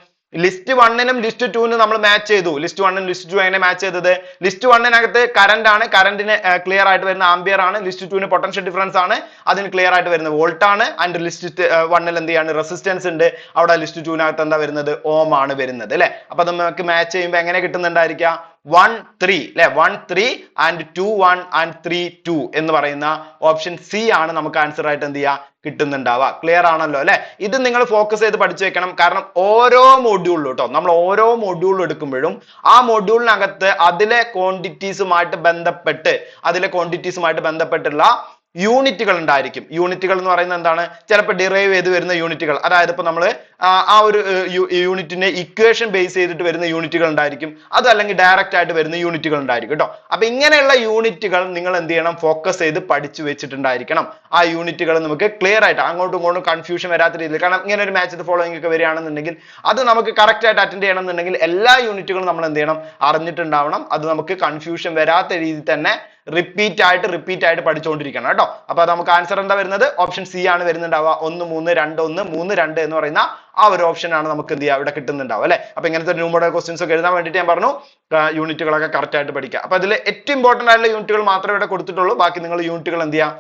ലിസ്റ്റ് 1-നും ലിസ്റ്റ് 2-നും നമ്മൾ മാച്ച് ചെയ്തു. ലിസ്റ്റ് 1-നും ലിസ്റ്റ് 2 എങ്ങനെ മാച്ച് ചെയ്തത്, ലിസ്റ്റ് 1-നകത്ത് കറന്റ് ആണ്, കറന്റിന് ക്ലിയർ ആയിട്ട് വരുന്ന ആംപിയർ ആണ്. ലിസ്റ്റ് 2-ന് പൊട്ടൻഷ്യൽ ഡിഫറൻസ് ആണ്, അതിന് ക്ലിയർ ആയിട്ട് വരുന്നത് വോൾട്ട് ആണ്. ആൻഡ് ലിസ്റ്റ് 1-ൽ എന്ത് ചെയ്യാണ്, റെസിസ്റ്റൻസ് ഉണ്ട്, അവിടെ ലിസ്റ്റ് 2-നകത്ത് എന്താ വരുന്നത്, ഓം ആണ് വരുന്നത് അല്ലെ. അപ്പൊ നമുക്ക് മാച്ച് ചെയ്യുമ്പോൾ എങ്ങനെ കിട്ടുന്നുണ്ടായിരിക്കുക, 1 3 അല്ലെ, 1 3 ആൻഡ് 2 1 ആൻഡ് 3 2 എന്ന് പറയുന്ന ഓപ്ഷൻ സി ആണ് നമുക്ക് ആൻസർ ആയിട്ട് എന്ത് ചെയ്യുക കിട്ടുന്നുണ്ടാവുക. ക്ലിയർ ആണല്ലോ അല്ലെ. ഇത് നിങ്ങൾ ഫോക്കസ് ചെയ്ത് പഠിച്ചു വെക്കണം. കാരണം ഓരോ മൊഡ്യൂളിലും കേട്ടോ, നമ്മൾ ഓരോ മൊഡ്യൂൾ എടുക്കുമ്പോഴും ആ മൊഡ്യൂളിനകത്ത് അതിലെ ക്വാണ്ടിറ്റീസുമായിട്ട് ബന്ധപ്പെട്ടുള്ള യൂണിറ്റുകൾ ഉണ്ടായിരിക്കും. യൂണിറ്റുകൾ എന്ന് പറയുന്നത് എന്താണ്, ചിലപ്പോൾ ഡിറൈവ് ചെയ്ത് വരുന്ന യൂണിറ്റുകൾ, അതായത് ഇപ്പൊ നമ്മൾ ആ ഒരു യൂണിറ്റിനെ ഇക്വേഷൻ ബേസ് ചെയ്തിട്ട് വരുന്ന യൂണിറ്റുകൾ ഉണ്ടായിരിക്കും, അതല്ലെങ്കിൽ ഡയറക്റ്റ് ആയിട്ട് വരുന്ന യൂണിറ്റുകൾ ഉണ്ടായിരിക്കും കേട്ടോ. അപ്പൊ ഇങ്ങനെയുള്ള യൂണിറ്റുകൾ നിങ്ങൾ എന്ത് ചെയ്യണം, ഫോക്കസ് ചെയ്ത് പഠിച്ചു വെച്ചിട്ടുണ്ടായിരിക്കണം. ആ യൂണിറ്റുകൾ നമുക്ക് ക്ലിയർ ആയിട്ട് അങ്ങോട്ടും ഇങ്ങോട്ടും കൺഫ്യൂഷൻ വരാത്ത രീതിയിൽ, കാരണം ഇങ്ങനെ ഒരു മാച്ച് ദ ഫോളോയിങ് ഒക്കെ വരികയാണെന്നുണ്ടെങ്കിൽ അത് നമുക്ക് കറക്റ്റ് ആയിട്ട് അറ്റൻഡ് ചെയ്യണം എന്നുണ്ടെങ്കിൽ എല്ലാ യൂണിറ്റുകളും നമ്മൾ എന്ത് ചെയ്യണം, അറിഞ്ഞിട്ടുണ്ടാവണം. അത് നമുക്ക് കൺഫ്യൂഷൻ വരാത്ത രീതിയിൽ തന്നെ റിപ്പീറ്റ് ആയിട്ട് പഠിച്ചുകൊണ്ടിരിക്കണം കേട്ടോ. അപ്പൊ നമുക്ക് ആൻസർ എന്താ വരുന്നത്, ഓപ്ഷൻ സി ആണ് വരുന്നുണ്ടാവുക. 1 3 2 1 3 2 എന്ന് പറയുന്ന ആ ഒരു ഓപ്ഷൻ ആണ് നമുക്ക് എന്ത് ചെയ്യുക ഇവിടെ കിട്ടുന്നുണ്ടാവും അല്ലെ. അപ്പൊ ഇങ്ങനത്തെ ന്യൂ മോഡൽ ക്വസ്റ്റ്യൻസ് ഒക്കെ എഴുതാൻ വേണ്ടിയിട്ട് ഞാൻ പറഞ്ഞു യൂണിറ്റുകളൊക്കെ കറക്റ്റ് ആയിട്ട് പഠിക്കുക. അപ്പൊ അതിൽ ഏറ്റവും ഇമ്പോർട്ടന്റ് ആയിട്ടുള്ള യൂണിറ്റുകൾ മാത്രമേ ഇവിടെ കൊടുത്തിട്ടുള്ളൂ. ബാക്കി നിങ്ങൾ യൂണിറ്റുകൾ എന്ത് ചെയ്യാം,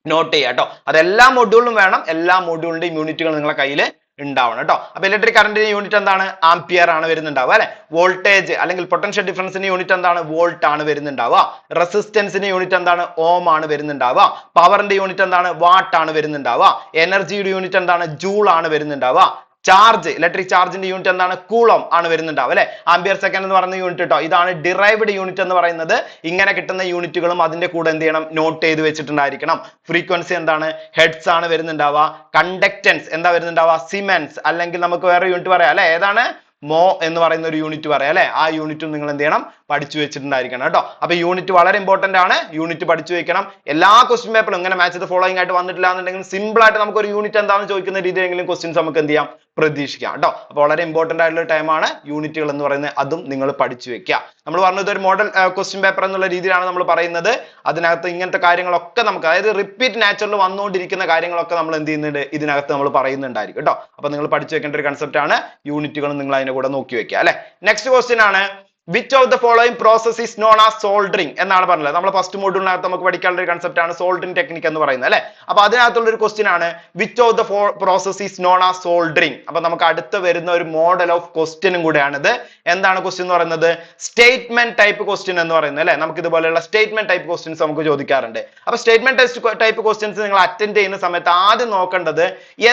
നോട്ട് ചെയ്യുക കേട്ടോ. അത് എല്ലാ മൊഡ്യൂളിലും വേണം. എല്ലാ മൊഡ്യൂളിന്റെയും യൂണിറ്റുകൾ നിങ്ങളുടെ കയ്യിൽ ഉണ്ടാവണം കേട്ടോ. അപ്പൊ ഇലക്ട്രിക് കറന്റിന്റെ യൂണിറ്റ് എന്താണ്, ആംപിയർ ആണ് വരുന്നുണ്ടാവുക അല്ലെ. വോൾട്ടേജ് അല്ലെങ്കിൽ പൊട്ടൻഷ്യൽ ഡിഫറൻസിന്റെ യൂണിറ്റ് എന്താണ്, വോൾട്ട് ആണ് വരുന്നുണ്ടാവുക. റെസിസ്റ്റൻസിന്റെ യൂണിറ്റ് എന്താണ്, ഓം ആണ് വരുന്നുണ്ടാവുക. പവറിന്റെ യൂണിറ്റ് എന്താണ്, വാട്ട് ആണ് വരുന്നുണ്ടാവുക. എനർജിയുടെ യൂണിറ്റ് എന്താണ്, ജൂൾ ആണ് വരുന്നുണ്ടാവുക. ചാർജ്, ഇലക്ട്രിക് ചാർജിന്റെ യൂണിറ്റ് എന്താണ്, കൂളം ആണ് വരുന്നുണ്ടാവുക അല്ലെ. ആംപിയർ സെക്കൻഡ് എന്ന് പറയുന്ന യൂണിറ്റ് കേട്ടോ. ഇതാണ് ഡിറൈവ്ഡ് യൂണിറ്റ് എന്ന് പറയുന്നത്. ഇങ്ങനെ കിട്ടുന്ന യൂണിറ്റുകളും അതിന്റെ കൂടെ എന്ത് ചെയ്യണം, നോട്ട് ചെയ്ത് വെച്ചിട്ടുണ്ടായിരിക്കണം. ഫ്രീക്വൻസി എന്താണ്, ഹെഡ്സ് ആണ് വരുന്നുണ്ടാവുക. കണ്ടക്ടൻസ് എന്താ വരുന്നുണ്ടാവുക, സിമെൻസ്, അല്ലെങ്കിൽ നമുക്ക് വേറെ യൂണിറ്റ് പറയാം അല്ലെ, ഏതാണ്, മോ എന്ന് പറയുന്ന ഒരു യൂണിറ്റ് പറയാം അല്ലെ. ആ യൂണിറ്റും നിങ്ങൾ എന്ത് ചെയ്യണം, പഠിച്ചു വെച്ചിട്ടുണ്ടായിരിക്കണം കേട്ടോ. അപ്പൊ യൂണിറ്റ് വളരെ ഇമ്പോർട്ടന്റ് ആണ്. യൂണിറ്റ് പഠിച്ചു വെക്കണം. എല്ലാ ക്വസ്റ്റ്യൻ പേപ്പറും ഇങ്ങനെ മാച്ച് ദ ഫോളോയിങ് ആയിട്ട് വന്നിട്ടില്ല എന്നുണ്ടെങ്കിൽ സിമ്പിൾ ആയിട്ട് നമുക്ക് ഒരു യൂണിറ്റ് എന്താണെന്ന് ചോദിക്കുന്ന രീതിയിലെങ്കിലും ക്വസ്റ്റ്യൻസ് നമുക്ക് എന്ത് ചെയ്യാം, പ്രതീക്ഷിക്കാം കേട്ടോ. അപ്പൊ വളരെ ഇമ്പോർട്ടന്റ് ആയിട്ടുള്ള ടൈമാണ് യൂണിറ്റുകൾ എന്ന് പറയുന്നത്. അതും നിങ്ങൾ പഠിച്ചു വെക്കുക. നമ്മൾ പറഞ്ഞത് ഒരു മോഡൽ ക്വസ്റ്റ്യൻ പേപ്പർ എന്നുള്ള രീതിയിലാണ് നമ്മൾ പറയുന്നത്. അതിനകത്ത് ഇങ്ങനത്തെ കാര്യങ്ങളൊക്കെ നമുക്ക്, അതായത് റിപ്പീറ്റ് നാച്ചുറൽ വന്നുകൊണ്ടിരിക്കുന്ന കാര്യങ്ങളൊക്കെ നമ്മൾ എന്ത് ചെയ്യുന്നുണ്ട്, ഇതിനകത്ത് നമ്മൾ പറയുന്നുണ്ടായിരിക്കും കേട്ടോ. അപ്പൊ നിങ്ങൾ പഠിച്ചു വെക്കേണ്ട ഒരു കൺസെപ്റ്റ് ആണ്. യൂണിറ്റുകളും നിങ്ങൾ അതിന്റെ കൂടെ നോക്കി വെക്കുക അല്ലെ. നെക്സ്റ്റ് ക്വസ്റ്റ്യൻ ആണ്, which of the following process is known as soldering എന്നാണ് പറഞ്ഞത്. നമ്മൾ ഫസ്റ്റ് മോഡ്യൂളിനകത്ത് നമുക്ക് പഠിക്കാനുള്ള ഒരു കൺസെപ്റ്റ് ആണ് സോൾഡറിംഗ് ടെക്നിക് എന്ന് പറയുന്നത് അല്ലെ. അപ്പൊ അതിനകത്തുള്ള ഒരു ക്വസ്റ്റ്യൻ ആണ്, which of the process is known as soldering. അപ്പൊ നമുക്ക് അടുത്ത് വരുന്ന ഒരു മോഡൽ ഓഫ് ക്വസ്റ്റ്യനും കൂടെയാണിത്. എന്താണ് ക്വസ്റ്റ്യൻ എന്ന് പറയുന്നത്, സ്റ്റേറ്റ്മെന്റ് ടൈപ്പ് ക്വസ്റ്റ്യൻ എന്ന് പറയുന്നത് അല്ലെ. നമുക്ക് ഇതുപോലെയുള്ള സ്റ്റേറ്റ്മെന്റ് ടൈപ്പ് ക്വസ്റ്റ്യൻസ് നമുക്ക് ചോദിക്കാറുണ്ട്. അപ്പൊ സ്റ്റേറ്റ്മെന്റ് ടൈപ്പ് ക്വസ്റ്റ്യൻസ് നിങ്ങൾ അറ്റൻഡ് ചെയ്യുന്ന സമയത്ത് ആദ്യം നോക്കേണ്ടത്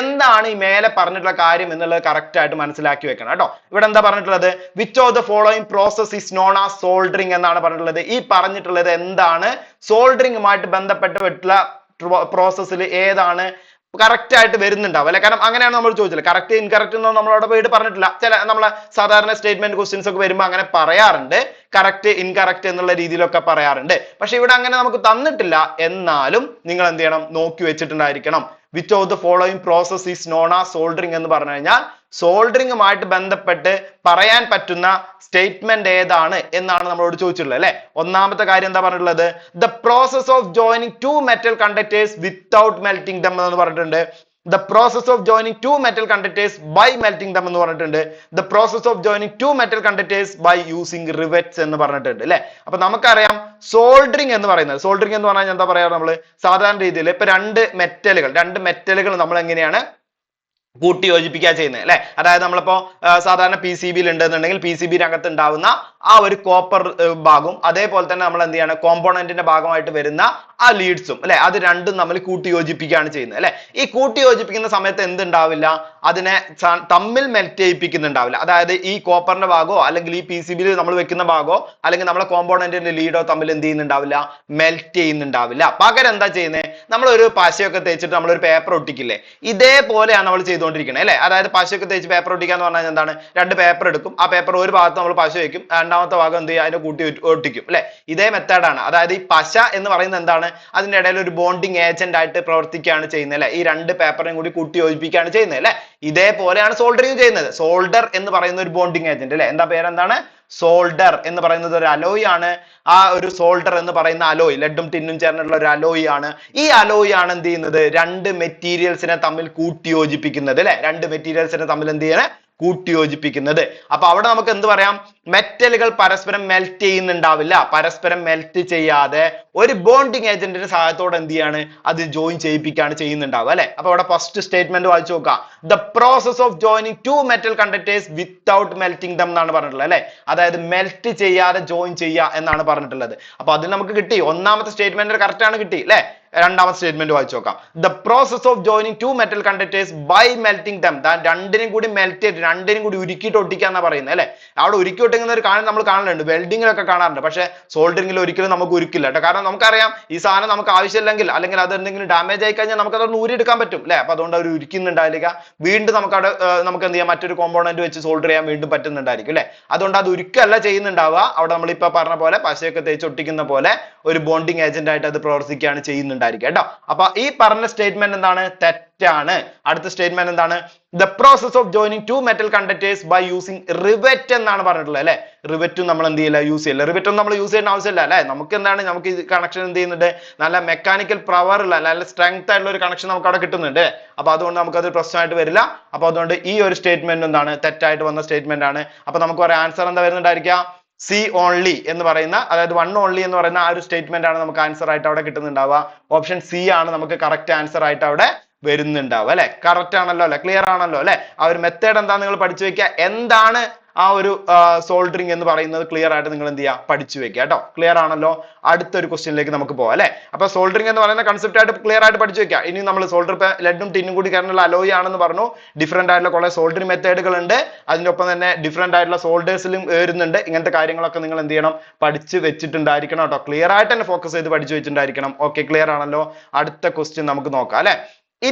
എന്താണ് ഈ മേലെ പറഞ്ഞിട്ടുള്ള കാര്യം എന്നുള്ളത് കറക്റ്റ് ആയിട്ട് മനസ്സിലാക്കി വെക്കണം കേട്ടോ. ഇവിടെ എന്താ പറഞ്ഞിട്ടുള്ളത്, which of the following process is known as soldering എന്നാണ് പറഞ്ഞിട്ടുള്ളത്. ഈ പറഞ്ഞിട്ടുള്ളത് എന്താണ്, സോൾഡറിംഗുമായിട്ട് ബന്ധപ്പെട്ടുള്ള പ്രോസസ്സിൽ ഏതാണ് കറക്റ്റ് ആയിട്ട് വരുന്നുണ്ടാവും അല്ലെ. കാരണം അങ്ങനെയാണ് നമ്മൾ ചോദിച്ചത്. കറക്റ്റ് ഇൻകറക്റ്റ് എന്നൊന്നും നമ്മളവിടെ വീട് പറഞ്ഞിട്ടില്ല. ചില നമ്മളെ സാധാരണ സ്റ്റേറ്റ്മെന്റ് ക്വസ്റ്റ്യൻസ് ഒക്കെ വരുമ്പോൾ അങ്ങനെ പറയാറുണ്ട്, കറക്റ്റ് ഇൻകറക്റ്റ് എന്നുള്ള രീതിയിലൊക്കെ പറയാറുണ്ട്. പക്ഷെ ഇവിടെ അങ്ങനെ നമുക്ക് തന്നിട്ടില്ല. എന്നാലും നിങ്ങൾ എന്ത് ചെയ്യണം, നോക്കി വെച്ചിട്ടുണ്ടായിരിക്കണം. which of the following process is known as soldering എന്ന് പറഞ്ഞു കഴിഞ്ഞാൽ സോൾഡറിങ്ങുമായിട്ട് ബന്ധപ്പെട്ട് പറയാൻ പറ്റുന്ന സ്റ്റേറ്റ്മെന്റ് ഏതാണ് എന്നാണ് നമ്മളോട് ചോദിച്ചിട്ടുള്ളത് അല്ലെ. ഒന്നാമത്തെ കാര്യം എന്താ പറഞ്ഞിട്ടുള്ളത്? The process of joining two metal conductors without melting them എന്ന് പറഞ്ഞിട്ടുണ്ട്. The process of joining two metal conductors by melting them എന്ന് പറഞ്ഞിട്ടുണ്ട്. The process of joining two metal conductors by using rivets എന്ന് പറഞ്ഞിട്ടുണ്ട് അല്ലെ. അപ്പൊ നമുക്കറിയാം സോൾഡറിങ് എന്ന് പറഞ്ഞാൽ എന്താ പറയാ, നമ്മള് സാധാരണ രീതിയിൽ ഇപ്പൊ രണ്ട് മെറ്റലുകൾ നമ്മൾ എങ്ങനെയാണ് കൂട്ടി യോജിപ്പിക്കുക ചെയ്യുന്നത് അല്ലെ. അതായത് നമ്മളിപ്പോ സാധാരണ പി സി ബിയിൽ ഉണ്ടെന്നുണ്ടെങ്കിൽ പി സി ബിനകത്ത് ഉണ്ടാവുന്ന ആ ഒരു കോപ്പർ ഭാഗവും അതേപോലെ തന്നെ നമ്മൾ എന്ത് ചെയ്യാണ്, കോമ്പോണന്റിന്റെ ഭാഗമായിട്ട് വരുന്ന ആ ലീഡ്സും അല്ലെ, അത് രണ്ടും നമ്മൾ കൂട്ടി യോജിപ്പിക്കുകയാണ് ചെയ്യുന്നത് അല്ലെ. ഈ കൂട്ടി യോജിപ്പിക്കുന്ന സമയത്ത് എന്തുണ്ടാവില്ല, അതിനെ തമ്മിൽ മെൽറ്റ് ചെയ്യിപ്പിക്കുന്നുണ്ടാവില്ല. അതായത് ഈ കോപ്പറിന്റെ ഭാഗമോ അല്ലെങ്കിൽ ഈ പി സി ബിയിൽ നമ്മൾ വെക്കുന്ന ഭാഗമോ അല്ലെങ്കിൽ നമ്മളെ കോമ്പോണന്റിന്റെ ലീഡോ തമ്മിൽ എന്ത് ചെയ്യുന്നുണ്ടാവില്ല, മെൽറ്റ് ചെയ്യുന്നുണ്ടാവില്ല. പകരം എന്താ ചെയ്യുന്നത്, നമ്മളൊരു പശയൊക്കെ തേച്ചിട്ട് നമ്മളൊരു പേപ്പർ ഒട്ടിക്കില്ലേ, ഇതേപോലെയാണ് നമ്മൾ ചെയ്തുകൊണ്ടിരിക്കുന്നത് അല്ലെ. അതായത് പശയൊക്കെ തേച്ച് പേപ്പർ ഒട്ടിക്കുക എന്ന് പറഞ്ഞാൽ എന്താണ്, രണ്ട് പേപ്പർ എടുക്കും, ആ പേപ്പർ ഒരു ഭാഗത്ത് നമ്മൾ പശ വയ്ക്കും, രണ്ടാമത്തെ ഭാഗം എന്ത് ചെയ്യുക, അതിനെ കൂട്ടി ഒട്ടിക്കും അല്ലെ. ഇതേ മെത്തേഡാണ്. അതായത് ഈ പശ എന്ന് പറയുന്നത് എന്താണ്, അതിന്റെ ഇടയിൽ ഒരു ബോണ്ടിങ് ഏജന്റ് ആയിട്ട് പ്രവർത്തിക്കുകയാണ് ചെയ്യുന്നത് അല്ലെ. ഈ രണ്ട് പേപ്പറിനെയും കൂടി കൂട്ടി യോജിപ്പിക്കുകയാണ് ചെയ്യുന്നത് അല്ലെ. ഇതേപോലെയാണ് സോൾഡറിങ് ചെയ്യുന്നത്. സോൾഡർ എന്ന് പറയുന്ന ഒരു ബോണ്ടിങ് ഏജന്റ് അല്ലെ. എന്താ പേരെന്താണ്, സോൾഡർ എന്ന് പറയുന്നത് ഒരു അലോയ് ആണ്. ആ ഒരു സോൾഡർ എന്ന് പറയുന്ന അലോയ് ലെഡും ടിന്നും ചേർന്നുള്ള ഒരു അലോയ് ആണ്. ഈ അലോയ് ആണ് എന്ത് ചെയ്യുന്നത്, രണ്ട് മെറ്റീരിയൽസിനെ തമ്മിൽ കൂട്ടി യോജിപ്പിക്കുന്നത് അല്ലെ. രണ്ട് മെറ്റീരിയൽസിനെ തമ്മിൽ എന്ത് ചെയ്യണേ, കൂട്ടി യോജിപ്പിക്കുന്നത്. അപ്പൊ അവിടെ നമുക്ക് എന്ത് പറയാം, മെറ്റലുകൾ പരസ്പരം മെൽറ്റ് ചെയ്യുന്നുണ്ടാവില്ല. പരസ്പരം മെൽറ്റ് ചെയ്യാതെ ഒരു ബോണ്ടിങ് ഏജന്റിന്റെ സഹായത്തോടെ എന്ത് ചെയ്യാണ്, അത് ജോയിൻ ചെയ്യിപ്പിക്കുകയാണ് ചെയ്യുന്നുണ്ടാവുക അല്ലെ. അപ്പൊ അവിടെ ഫസ്റ്റ് സ്റ്റേറ്റ്മെന്റ് വായിച്ചു നോക്കാം. The process of joining two metal conductors without melting them എന്നാണ് പറഞ്ഞിട്ടുള്ളത് അല്ലെ. അതായത് മെൽറ്റ് ചെയ്യാതെ ജോയിൻ ചെയ്യുക എന്നാണ് പറഞ്ഞിട്ടുള്ളത്. അപ്പൊ അതിൽ നമുക്ക് കിട്ടി ഒന്നാമത്തെ സ്റ്റേറ്റ്മെന്റ് കറക്റ്റ് ആണ് കിട്ടി അല്ലെ. രണ്ടാമത്തെ സ്റ്റേറ്റ്മെന്റ് വായിച്ചു നോക്കാം. The process of joining two metal conductors by melting them, രണ്ടിനും കൂടി മെൽറ്റ് ചെയ്ത് രണ്ടിനും കൂടി ഉരുക്കിയിട്ട് ഒട്ടിക്കാന്നാ പറയുന്നത് അല്ലെ. അവിടെ ഉരുക്കി ഒട്ടിക്കുന്ന ഒരു കാര്യം നമ്മൾ കാണലുണ്ട്, വെൽഡിങ്ങിലൊക്കെ കാണാറുണ്ട്. പക്ഷെ സോൾഡറിംഗിൽ ഒരിക്കലും നമുക്ക് ഉരുക്കില്ല കേട്ടോ. കാരണം നമുക്കറിയാം ഈ സാധനം നമുക്ക് ആവശ്യമില്ലെങ്കിൽ അല്ലെങ്കിൽ അത് എന്തെങ്കിലും ഡാമേജ് ആയി കഴിഞ്ഞാൽ നമുക്ക് അതൊന്ന് ഊരിയെടുക്കാൻ പറ്റും അല്ലെ. അപ്പൊ അതുകൊണ്ട് അവർ ഉരുക്കുന്നുണ്ടായിരിക്കുക. വീണ്ടും നമുക്ക് അവിടെ നമുക്ക് എന്ത് ചെയ്യാം, മറ്റൊരു കോമ്പോണന്റ് വെച്ച് സോൾഡർ ചെയ്യാൻ വീണ്ടും പറ്റുന്നുണ്ടായിരിക്കും അല്ലെ. അതുകൊണ്ട് അത് ഉരുക്കല്ല ചെയ്യുന്നുണ്ടാവുക. അവിടെ നമ്മളിപ്പോ പറഞ്ഞ പോലെ പശയൊക്കെ തേച്ച് ഒട്ടിക്കുന്ന പോലെ ഒരു ബോണ്ടിങ് ഏജന്റ് ആയിട്ട് അത് പ്രവർത്തിക്കുകയാണ് ചെയ്യുന്നുണ്ടായിരിക്കുക കേട്ടോ. അപ്പൊ ഈ പറഞ്ഞ സ്റ്റേറ്റ്മെന്റ് എന്താണ്, തെറ്റാണ്. അടുത്ത സ്റ്റേറ്റ്മെന്റ് എന്താണ്, the process of joining two metal conductors by using rivet എന്നാണ് പറഞ്ഞിട്ടുള്ളത് അല്ലെ. റിവെറ്റും നമ്മൾ എന്ത് ചെയ്യില്ല, യൂസ് ചെയ്യില്ല. റിവെറ്റും നമ്മൾ യൂസ് ചെയ്യേണ്ട ആവശ്യമില്ല അല്ലെ. നമുക്ക് എന്താണ്, നമുക്ക് ഈ കണക്ഷൻ എന്ത് ചെയ്യുന്നുണ്ട്, നല്ല മെക്കാനിക്കൽ പവർ ഉള്ള നല്ല സ്ട്രെങ്ത് ആയിട്ടുള്ള ഒരു കണക്ഷൻ നമുക്ക് അവിടെ കിട്ടുന്നുണ്ട്. അപ്പൊ അതുകൊണ്ട് നമുക്ക് അത് പ്രശ്നമായിട്ട് വരില്ല. അപ്പൊ അതുകൊണ്ട് ഈ ഒരു സ്റ്റേറ്റ്മെന്റ് എന്താണ്, തെറ്റായിട്ട് വന്ന സ്റ്റേറ്റ്മെന്റ് ആണ്. അപ്പൊ നമുക്ക് ഒരു ആൻസർ എന്താ വരുന്നുണ്ടായിരിക്കുക, സി ഓൺലി എന്ന് പറയുന്ന, അതായത് വൺ ഓൺലി എന്ന് പറയുന്ന ആ ഒരു സ്റ്റേറ്റ്മെന്റ് ആണ് നമുക്ക് ആൻസർ ആയിട്ട് അവിടെ കിട്ടുന്നുണ്ടാവുക. ഓപ്ഷൻ സി ആണ് നമുക്ക് കറക്റ്റ് ആൻസർ ആയിട്ട് അവിടെ വരുന്നുണ്ടാവുക അല്ലെ. കറക്റ്റ് ആണല്ലോ അല്ലെ, ക്ലിയർ ആണല്ലോ അല്ലെ. ആ ഒരു മെത്തേഡ് എന്താ നിങ്ങൾ പഠിച്ചു വെക്കുക. എന്താണ് ആ ഒരു സോൾഡറിങ് എന്ന് പറയുന്നത് ക്ലിയർ ആയിട്ട് നിങ്ങൾ എന്ത് ചെയ്യുക, പഠിച്ചു വെക്കുക കേട്ടോ. ക്ലിയർ ആണല്ലോ. അടുത്തൊരു ക്വസ്റ്റ്യനിലേക്ക് നമുക്ക് പോകാം അല്ലെ. അപ്പൊ സോൾഡറിങ് എന്ന് പറയുന്ന കൺസെപ്റ്റ് ആയിട്ട് ക്ലിയർ ആയിട്ട് പഠിച്ചു വെക്കുക. ഇനി നമ്മൾ സോൾഡർ ലെഡും ടിന്നും കൂടി ചേർന്നുള്ള അലോയ് ആണെന്ന് പറഞ്ഞു. ഡിഫറെന്റ് ആയിട്ടുള്ള കുറെ സോൾഡറിങ് മെത്തേഡുകൾ ഉണ്ട്. അതിന്റെ ഒപ്പം തന്നെ ഡിഫറെന്റ് ആയിട്ടുള്ള സോൾഡേഴ്സിലും വരുന്നുണ്ട്. ഇങ്ങനത്തെ കാര്യങ്ങളൊക്കെ നിങ്ങൾ എന്ത് ചെയ്യണം, പഠിച്ചു വെച്ചിട്ടുണ്ടായിരിക്കണം കേട്ടോ. ക്ലിയർ ആയിട്ട് തന്നെ ഫോക്കസ് ചെയ്ത് പഠിച്ചു വെച്ചിട്ടുണ്ടായിരിക്കണം. ഓക്കെ, ക്ലിയർ ആണല്ലോ. അടുത്ത ക്വസ്റ്റ്യൻ നമുക്ക് നോക്കാം അല്ലെ.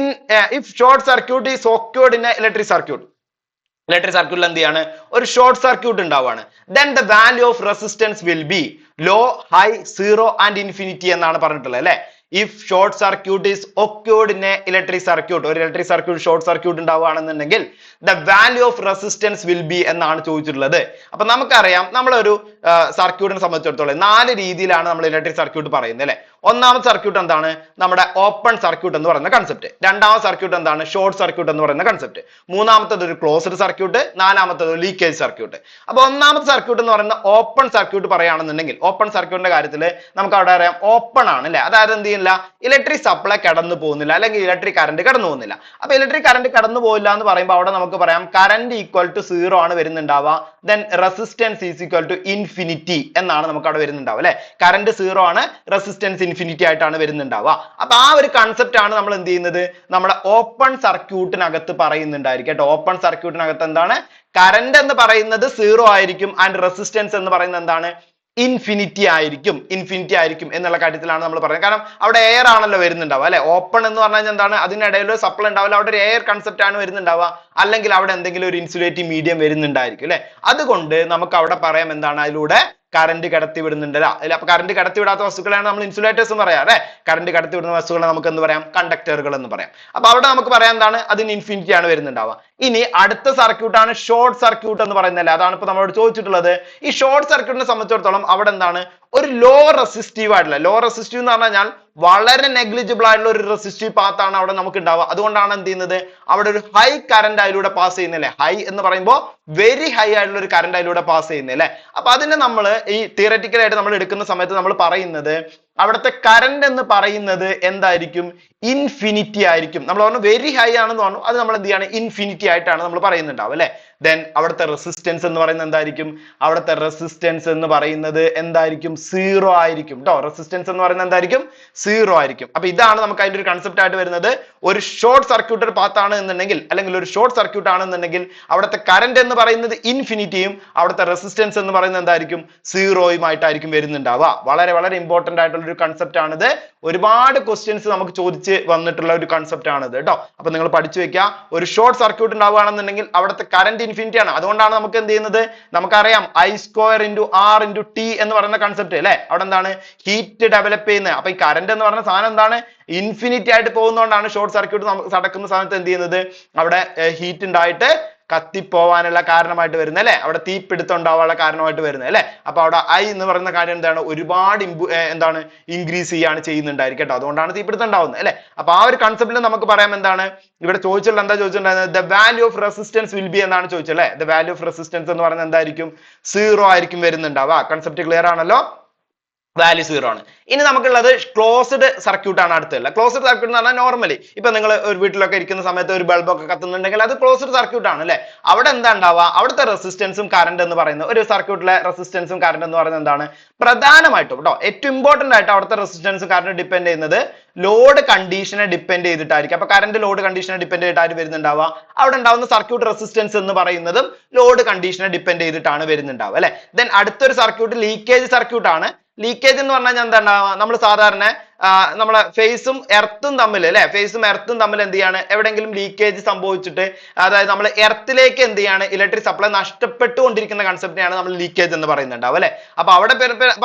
if short circuit is occurred in a electric circuit, electric സർക്യൂട്ടിൽ എന്ത് ചെയ്യാണ്, ഒരു ഷോർട്ട് സർക്യൂട്ട് ഉണ്ടാവുകയാണ്. then the value of resistance will be low, high, zero and infinity എന്നാണ് പറഞ്ഞിട്ടുള്ളത് അല്ലെ. if short circuit is occurred in a electric circuit, ഒരു electric circuit short circuit ഉണ്ടാവുകയാണെന്നുണ്ടെങ്കിൽ the value of resistance will be എന്നാണ് ചോദിച്ചിട്ടുള്ളത്. അപ്പൊ നമുക്കറിയാം നമ്മളൊരു സർക്യൂട്ടിനെ സംബന്ധിച്ചിടത്തോളം 4 രീതിയിലാണ് നമ്മൾ ഇലക്ട്രിക് സർക്യൂട്ട് പറയുന്നത് അല്ലെ. ഒന്നാമത്തെ സർക്യൂട്ട് എന്താണ്, നമ്മുടെ ഓപ്പൺ സർക്യൂട്ട് എന്ന് പറയുന്ന കൺസെപ്റ്റ്. രണ്ടാമത്തെ സർക്യൂട്ട് എന്താണ്, ഷോർട്ട് സർക്യൂട്ട് എന്ന് പറയുന്ന കൺസെപ്റ്റ്. മൂന്നാമത്തത് ഒരു ക്ലോസ്ഡ് സർക്യൂട്ട്. നാലാമത്തത് ഒരു ലീക്കേജ് സർക്യൂട്ട്. അപ്പൊ ഒന്നാമത്തെ സർക്യൂട്ട് എന്ന് പറയുന്ന ഓപ്പൺ സർക്യൂട്ട് പറയുകയാണെന്നുണ്ടെങ്കിൽ, ഓപ്പൺ സർക്യൂട്ടിന്റെ കാര്യത്തിൽ നമുക്ക് അവിടെ അറിയാം ഓപ്പൺ ആണ് അല്ലെ. അതായത് എന്ത് ചെയ്യുന്നില്ല, ഇലക്ട്രിക് സപ്ലൈ കടന്നു പോകുന്നില്ല അല്ലെങ്കിൽ ഇലക്ട്രിക് കറന്റ് കടന്നു പോകുന്നില്ല. അപ്പൊ ഇലക്ട്രിക് കറന്റ് കടന്നു പോയില്ല എന്ന് പറയുമ്പോൾ അവിടെ നമുക്ക് പറയാം കറന്റ് ഈക്വൽ ടു 0 ആണ് വരുന്നുണ്ടാവുക. then resistance is equal to infinity എന്നാണ് നമുക്ക് അവിടെ വരുന്നുണ്ടാവുക അല്ലെ. കറന്റ് 0 ആണ്, റെസിസ്റ്റൻസ് ഇൻഫിനിറ്റി ആയിട്ടാണ് വരുന്നുണ്ടാവുക. അപ്പൊ ആ ഒരു കൺസെപ്റ്റ് ആണ് നമ്മൾ എന്ത് ചെയ്യുന്നത്, നമ്മുടെ ഓപ്പൺ സർക്യൂട്ടിനകത്ത് പറയുന്നുണ്ടായിരിക്കും കേട്ടോ. ഓപ്പൺ സർക്യൂട്ടിനകത്ത് എന്താണ്, കറന്റ് എന്ന് പറയുന്നത് 0 ആയിരിക്കും ആൻഡ് റെസിസ്റ്റൻസ് എന്ന് പറയുന്നത് എന്താണ്, ഇൻഫിനിറ്റി ആയിരിക്കും എന്നുള്ള കാര്യത്തിലാണ് നമ്മൾ പറയുന്നത്. കാരണം അവിടെ എയർ ആണല്ലോ വരുന്നുണ്ടാവുക അല്ലെ. ഓപ്പൺ എന്ന് പറഞ്ഞാൽ എന്താണ്, അതിനിടയിൽ ഒരു സപ്ലൈ ഉണ്ടാവില്ല, അവിടെ ഒരു എയർ കൺസെപ്റ്റ് ആണ് വരുന്നുണ്ടാവുക. അല്ലെങ്കിൽ അവിടെ എന്തെങ്കിലും ഒരു ഇൻസുലേറ്റിംഗ് മീഡിയം വരുന്നുണ്ടായിരിക്കും അല്ലെ. അതുകൊണ്ട് നമുക്ക് അവിടെ പറയാം എന്താണ്, അതിലൂടെ കറന്റ് കടത്തി വിടുന്നുണ്ടല്ലോ അല്ലെ. അപ്പൊ കറന്റ് കടത്തി വിടാത്ത വസ്തുക്കളാണ് നമ്മൾ ഇൻസുലേറ്റേഴ്സ് എന്ന് പറയാം അല്ലെ. കറന്റ് കടത്തി വിടുന്ന വസ്തുക്കളെ നമുക്ക് എന്ത് പറയാം, കണ്ടക്ടറുകൾ എന്ന് പറയാം. അപ്പൊ അവിടെ നമുക്ക് പറയാം എന്താണ്, അതിന് ഇൻഫിനിറ്റി ആണ് വരുന്നുണ്ടാവുക. ഇനി അടുത്ത സർക്യൂട്ടാണ് ഷോർട്ട് സർക്യൂട്ട് എന്ന് പറയുന്നല്ലേ, അതാണ് ഇപ്പൊ നമ്മളോട് ചോദിച്ചിട്ടുള്ളത്. ഈ ഷോർട്ട് സർക്യൂട്ടിനെ സംബന്ധിച്ചിടത്തോളം അവിടെ എന്താണ്, ഒരു ലോ റെസിസ്റ്റീവ് ആയിട്ടുള്ള, ലോ റെസിസ്റ്റീവ് എന്ന് പറഞ്ഞാൽ വളരെ നെഗ്ലിജിബിൾ ആയിട്ടുള്ള ഒരു റെസിസ്റ്റീവ് പാത്ത് ആണ് അവിടെ നമുക്ക് ഉണ്ടാവുക. അതുകൊണ്ടാണ് എന്ത് ചെയ്യുന്നത്, അവിടെ ഒരു ഹൈ കറന്റ് അതിലൂടെ പാസ് ചെയ്യുന്നില്ലേ. ഹൈ എന്ന് പറയുമ്പോൾ വെരി ഹൈ ആയിട്ടുള്ള ഒരു കറന്റ് അതിലൂടെ പാസ് ചെയ്യുന്നില്ലേ. അപ്പൊ അതിനെ നമ്മൾ ഈ തിയററ്റിക്കലായിട്ട് നമ്മൾ എടുക്കുന്ന സമയത്ത് നമ്മൾ പറയുന്നത് അവിടുത്തെ കറന്റ് എന്ന് പറയുന്നത് എന്തായിരിക്കും, ഇൻഫിനിറ്റി ആയിരിക്കും. നമ്മൾ പറഞ്ഞു വെരി ഹൈ ആണെന്ന് പറഞ്ഞു, അത് നമ്മൾ എന്ത് ചെയ്യാണ്, ഇൻഫിനിറ്റി ആയിട്ടാണ് നമ്മൾ പറയുന്നുണ്ടാവും അല്ലെ. ദെൻ അവിടുത്തെ റെസിസ്റ്റൻസ് എന്ന് പറയുന്നത് എന്തായിരിക്കും, അവിടുത്തെ റെസിസ്റ്റൻസ് എന്ന് പറയുന്നത് എന്തായിരിക്കും, സീറോ ആയിരിക്കും കേട്ടോ. റെസിസ്റ്റൻസ് എന്ന് പറയുന്നത് എന്തായിരിക്കും, സീറോ ആയിരിക്കും. അപ്പൊ ഇതാണ് നമുക്ക് അതിന്റെ ഒരു കൺസെപ്റ്റ് ആയിട്ട് വരുന്നത്. ഒരു ഷോർട്ട് സർക്യൂട്ടഡ് പാത്ത് ആണ് എന്നുണ്ടെങ്കിൽ, അല്ലെങ്കിൽ ഒരു ഷോർട്ട് സർക്യൂട്ട് ആണെന്നുണ്ടെങ്കിൽ അവിടുത്തെ കറന്റ് എന്ന് പറയുന്നത് ഇൻഫിനിറ്റിയും അവിടുത്തെ റെസിസ്റ്റൻസ് എന്ന് പറയുന്നത് എന്തായിരിക്കും, സീറോയുമായിട്ടായിരിക്കും വരുന്നുണ്ടാവുക. വളരെ വളരെ ഇമ്പോർട്ടന്റ് ആയിട്ടുള്ള ഒരു കൺസെപ്റ്റ് ആണിത്. ഒരുപാട് ക്വസ്റ്റ്യൻസ് നമുക്ക് ചോദിച്ച് വന്നിട്ടുള്ള ഒരു കൺസെപ്റ്റ് ആണിത് കേട്ടോ. അപ്പൊ നിങ്ങൾ പഠിച്ചു വെക്കുക, ഒരു ഷോർട്ട് സർക്യൂട്ട് ഉണ്ടാവുകയാണെന്നുണ്ടെങ്കിൽ അവിടുത്തെ കറന്റ് ഇൻഫിനിറ്റി ആണ്. അതുകൊണ്ടാണ് നമുക്ക് എന്ത് ചെയ്യുന്നത്, നമുക്കറിയാം I² × R × T എന്ന് പറയുന്ന കൺസെപ്റ്റ് അല്ലെ. അവിടെ എന്താണ്, ഹീറ്റ് ഡെവലപ്പ് ചെയ്യുന്നത്. അപ്പൊ ഈ കറന്റ് എന്ന് പറയുന്ന സാധനം എന്താണ്, ഇൻഫിനിറ്റി ആയിട്ട് പോകുന്നതുകൊണ്ടാണ് ഷോർട്ട് സർക്യൂട്ട് നടക്കുന്ന സമയത്ത് എന്ത് ചെയ്യുന്നത്, അവിടെ ഹീറ്റ് ഉണ്ടായിട്ട് കത്തിപ്പോവാനുള്ള കാരണമായിട്ട് വരുന്നത് അല്ലെ, അവിടെ തീപിടുത്തം ഉണ്ടാവാനുള്ള കാരണമായിട്ട് വരുന്നത് അല്ലെ. അപ്പൊ അവിടെ I എന്ന് പറയുന്ന കാര്യം എന്താണ്, ഒരുപാട് എന്താണ് ഇൻക്രീസ് ചെയ്യാണ് ചെയ്യുന്നുണ്ടായിരിക്കും കേട്ടോ. അതുകൊണ്ടാണ് തീപിടുത്തം ഉണ്ടാവുന്നത് അല്ലെ. അപ്പൊ ആ ഒരു കൺസെപ്റ്റിൽ നമുക്ക് പറയാം എന്താണ്, ഇവിടെ ചോദിച്ചിട്ടുള്ള എന്താ ചോദിച്ചിട്ടുണ്ടായിരുന്നത്, the value of resistance will be എന്നാണ് ചോദിച്ചത് അല്ലെ. ദ വാല്യൂ ഓഫ് റെസിസ്റ്റൻസ് എന്ന് പറയുന്നത് എന്തായിരിക്കും, സീറോ ആയിരിക്കും വരുന്നുണ്ടാവുക. കൺസെപ്റ്റ് ക്ലിയർ ആണല്ലോ, വാല്യൂ സീറോ ആണ്. ഇനി നമുക്കുള്ളത് ക്ലോസ്ഡ് സർക്യൂട്ട് ആണ് അടുത്തുള്ള. ക്ലോസ്ഡ് സർക്യൂട്ട് എന്ന് പറഞ്ഞാൽ നോർമലി ഇപ്പൊ നിങ്ങൾ ഒരു വീട്ടിലൊക്കെ ഇരിക്കുന്ന സമയത്ത് ഒരു ബൾബൊക്കെ കത്തുന്നുണ്ടെങ്കിൽ അത് ക്ലോസ്ഡ് സർക്യൂട്ട് ആണ് അല്ലെ. അവിടെ എന്താ ഉണ്ടാവുക, അവിടുത്തെ റെസിസ്റ്റൻസും കറന്റ് എന്ന് പറയുന്നത്, ഒരു സർക്യൂട്ടിലെ റെസിസ്റ്റൻസും കറന്റ് എന്ന് പറയുന്നത് എന്താണ്, പ്രധാനമായിട്ടും കേട്ടോ ഏറ്റവും ഇമ്പോർട്ടന്റ് ആയിട്ട് അവിടുത്തെ റെസിസ്റ്റൻസും കറന്റ് ഡിപ്പെൻഡ് ചെയ്യുന്നത് ലോഡ് കണ്ടീഷനെ ഡിപ്പെൻഡ് ചെയ്തിട്ടായിരിക്കും. അപ്പൊ കറന്റ് ലോഡ് കണ്ടീഷനെ ഡിപ്പെൻഡ് ചെയ്തിട്ടാണ് വരുന്നുണ്ടാവുക. അവിടെ ഉണ്ടാവുന്ന സർക്യൂട്ട് റെസിസ്റ്റൻസ് എന്ന് പറയുന്നതും ലോഡ് കണ്ടീഷനെ ഡിപ്പെൻഡ് ചെയ്തിട്ടാണ് വരുന്നുണ്ടാവുക അല്ലെ. ദെൻ അടുത്തൊരു സർക്യൂട്ട് ലീക്കേജ് സർക്യൂട്ട് ആണ്. ലീക്കേജ് എന്ന് പറഞ്ഞാൽ എന്താ ഉണ്ടാവുക, നമ്മൾ സാധാരണ നമ്മളെ ഫേസും എർത്തും തമ്മിൽ അല്ലെ, ഫേസും എർത്തും തമ്മിൽ എന്ത് ചെയ്യാണ്, എവിടെയെങ്കിലും ലീക്കേജ് സംഭവിച്ചിട്ട്, അതായത് നമ്മൾ എർത്തിലേക്ക് എന്ത് ചെയ്യാണ്, ഇലക്ട്രിക് സപ്ലൈ നഷ്ടപ്പെട്ടുകൊണ്ടിരിക്കുന്ന കൺസെപ്റ്റിനെയാണ് നമ്മൾ ലീക്കേജ് എന്ന് പറയുന്നുണ്ടാവും അല്ലെ. അപ്പൊ അവിടെ